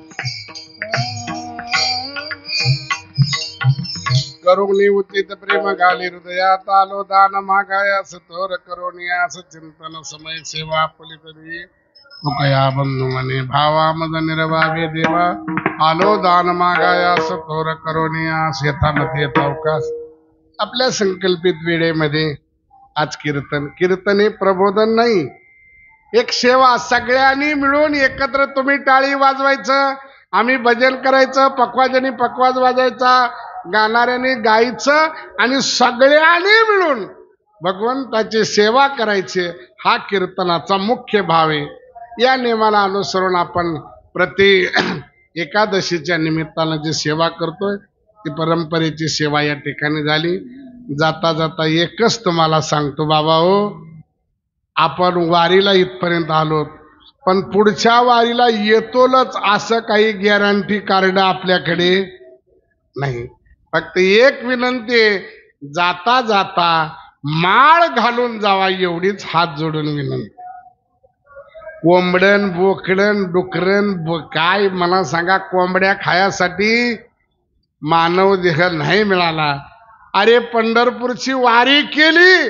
Speaker 3: करुणी उचित प्रेम घाली हृदयात आलो दान मागायास, थोर करोनियास चिंतन समय सेवा फलितवी, तुकया बंधू म्हणे भावा मद निर्भावे देवा, आलो दान मागायास थोर करोनियास. यथामती यथावकाश. आपल्या संकल्पित वेळेमध्ये आज कीर्तन हे प्रबोधन नाही, एक सेवा. सगळ्यांनी मिळून एकत्र तुम्ही टाळी वाजवायचं, आम्ही भजन करायचं, पखवाजांनी पखवाज वाजायचा, गाणाऱ्याने गायचं आणि सगळ्यांनी मिळून भगवंताची सेवा करायची. हा कीर्तनाचा मुख्य भाव आहे. या नियमाला अनुसरून आपण प्रति एकादशीच्या निमित्तानं जी सेवा करतोय ती परंपरेची सेवा या ठिकाणी झाली. जाता जाता एकच तुम्हाला सांगतो बाबा हो, आपण वारीला इथपर्यंत आलो, पण पुढच्या वारीला येतोच असं काही गॅरंटी कार्ड आपल्याकडे नाही. फक्त एक विनंती आहे, जाता जाता माळ घालून जावा एवढीच हात जोडून विनंती. कोंबडन बोकडन डुकरन काय मला सांगा, कोंबड्या खायासाठी मानव देह नाही मिळाला. अरे पंढरपूरची वारी केली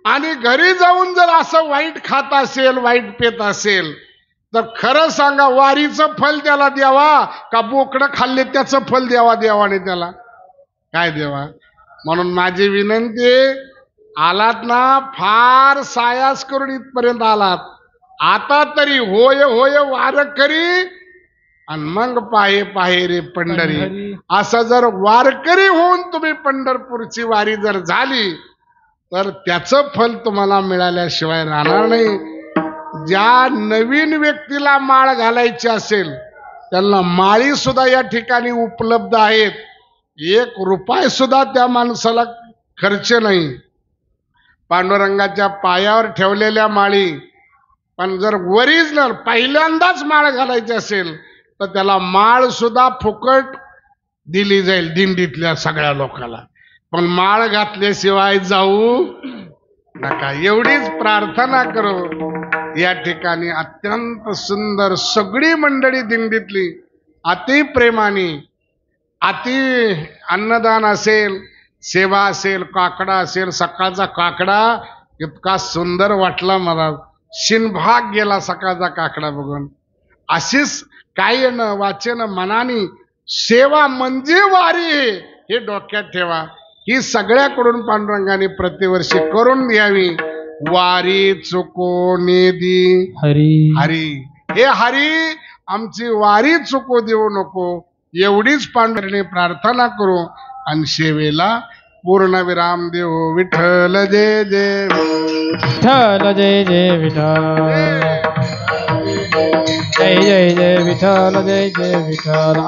Speaker 3: आणि घरी जाऊन जर असं वाईट खात असेल, वाईट पेत असेल, तर खरं सांगा वारीचं फल त्याला द्यावा का बोकडं खाल्ले त्याचं फल द्यावा देवाने त्याला? काय देवा? म्हणून माझी विनंती, आलात ना फार सायास करून इथपर्यंत आलात, आता तरी होय होय वारकरी आणि मग पाहे पाहे रे पंढरी. असं जर वारकरी होऊन तुम्ही पंढरपूरची वारी जर झाली तर त्याचं फल तुम्हाला मिळाल्याशिवाय राहणार नाही. ज्या नवीन व्यक्तीला माळ घालायची असेल त्यांना माळी सुद्धा या ठिकाणी उपलब्ध आहेत. 1 रुपया सुद्धा त्या माणसाला खर्च नाही. पांडुरंगाच्या पायावर ठेवलेल्या माळी. पण जर ओरिजिनल पहिल्यांदाच माळ घालायची असेल तर त्याला माळ सुद्धा फुकट दिली जाईल दिंडीतल्या सगळ्या लोकांना. पण माळ घातल्याशिवाय जाऊ नका एवढीच प्रार्थना करू. या ठिकाणी अत्यंत सुंदर सगळी मंडळी दिंडीतली अति प्रेमाने, अति अन्नदान असेल, सेवा असेल, काकडा असेल, सकाळचा काकडा इतका सुंदर वाटला मला, शिनभाग गेला सकाळचा काकडा बघून. अशीच काय न वाचन मनानी सेवा म्हणजे वारी हे डोक्यात ठेवा. ही सगळ्याकडून पांडुरंगाने प्रतिवर्षी करून द्यावी. वारी चुको नेदी
Speaker 1: हरी
Speaker 3: हरी, हे हरी आमची वारी चुको देऊ नको एवढीच पांडुरंगाने प्रार्थना करू आणि सेवेला पूर्णविराम देऊ. विठ्ठल जय जय
Speaker 1: विठ्ठल, जय जय विठ्ठल, जय जय जय विठ्ठल, जय जय विठ्ठल.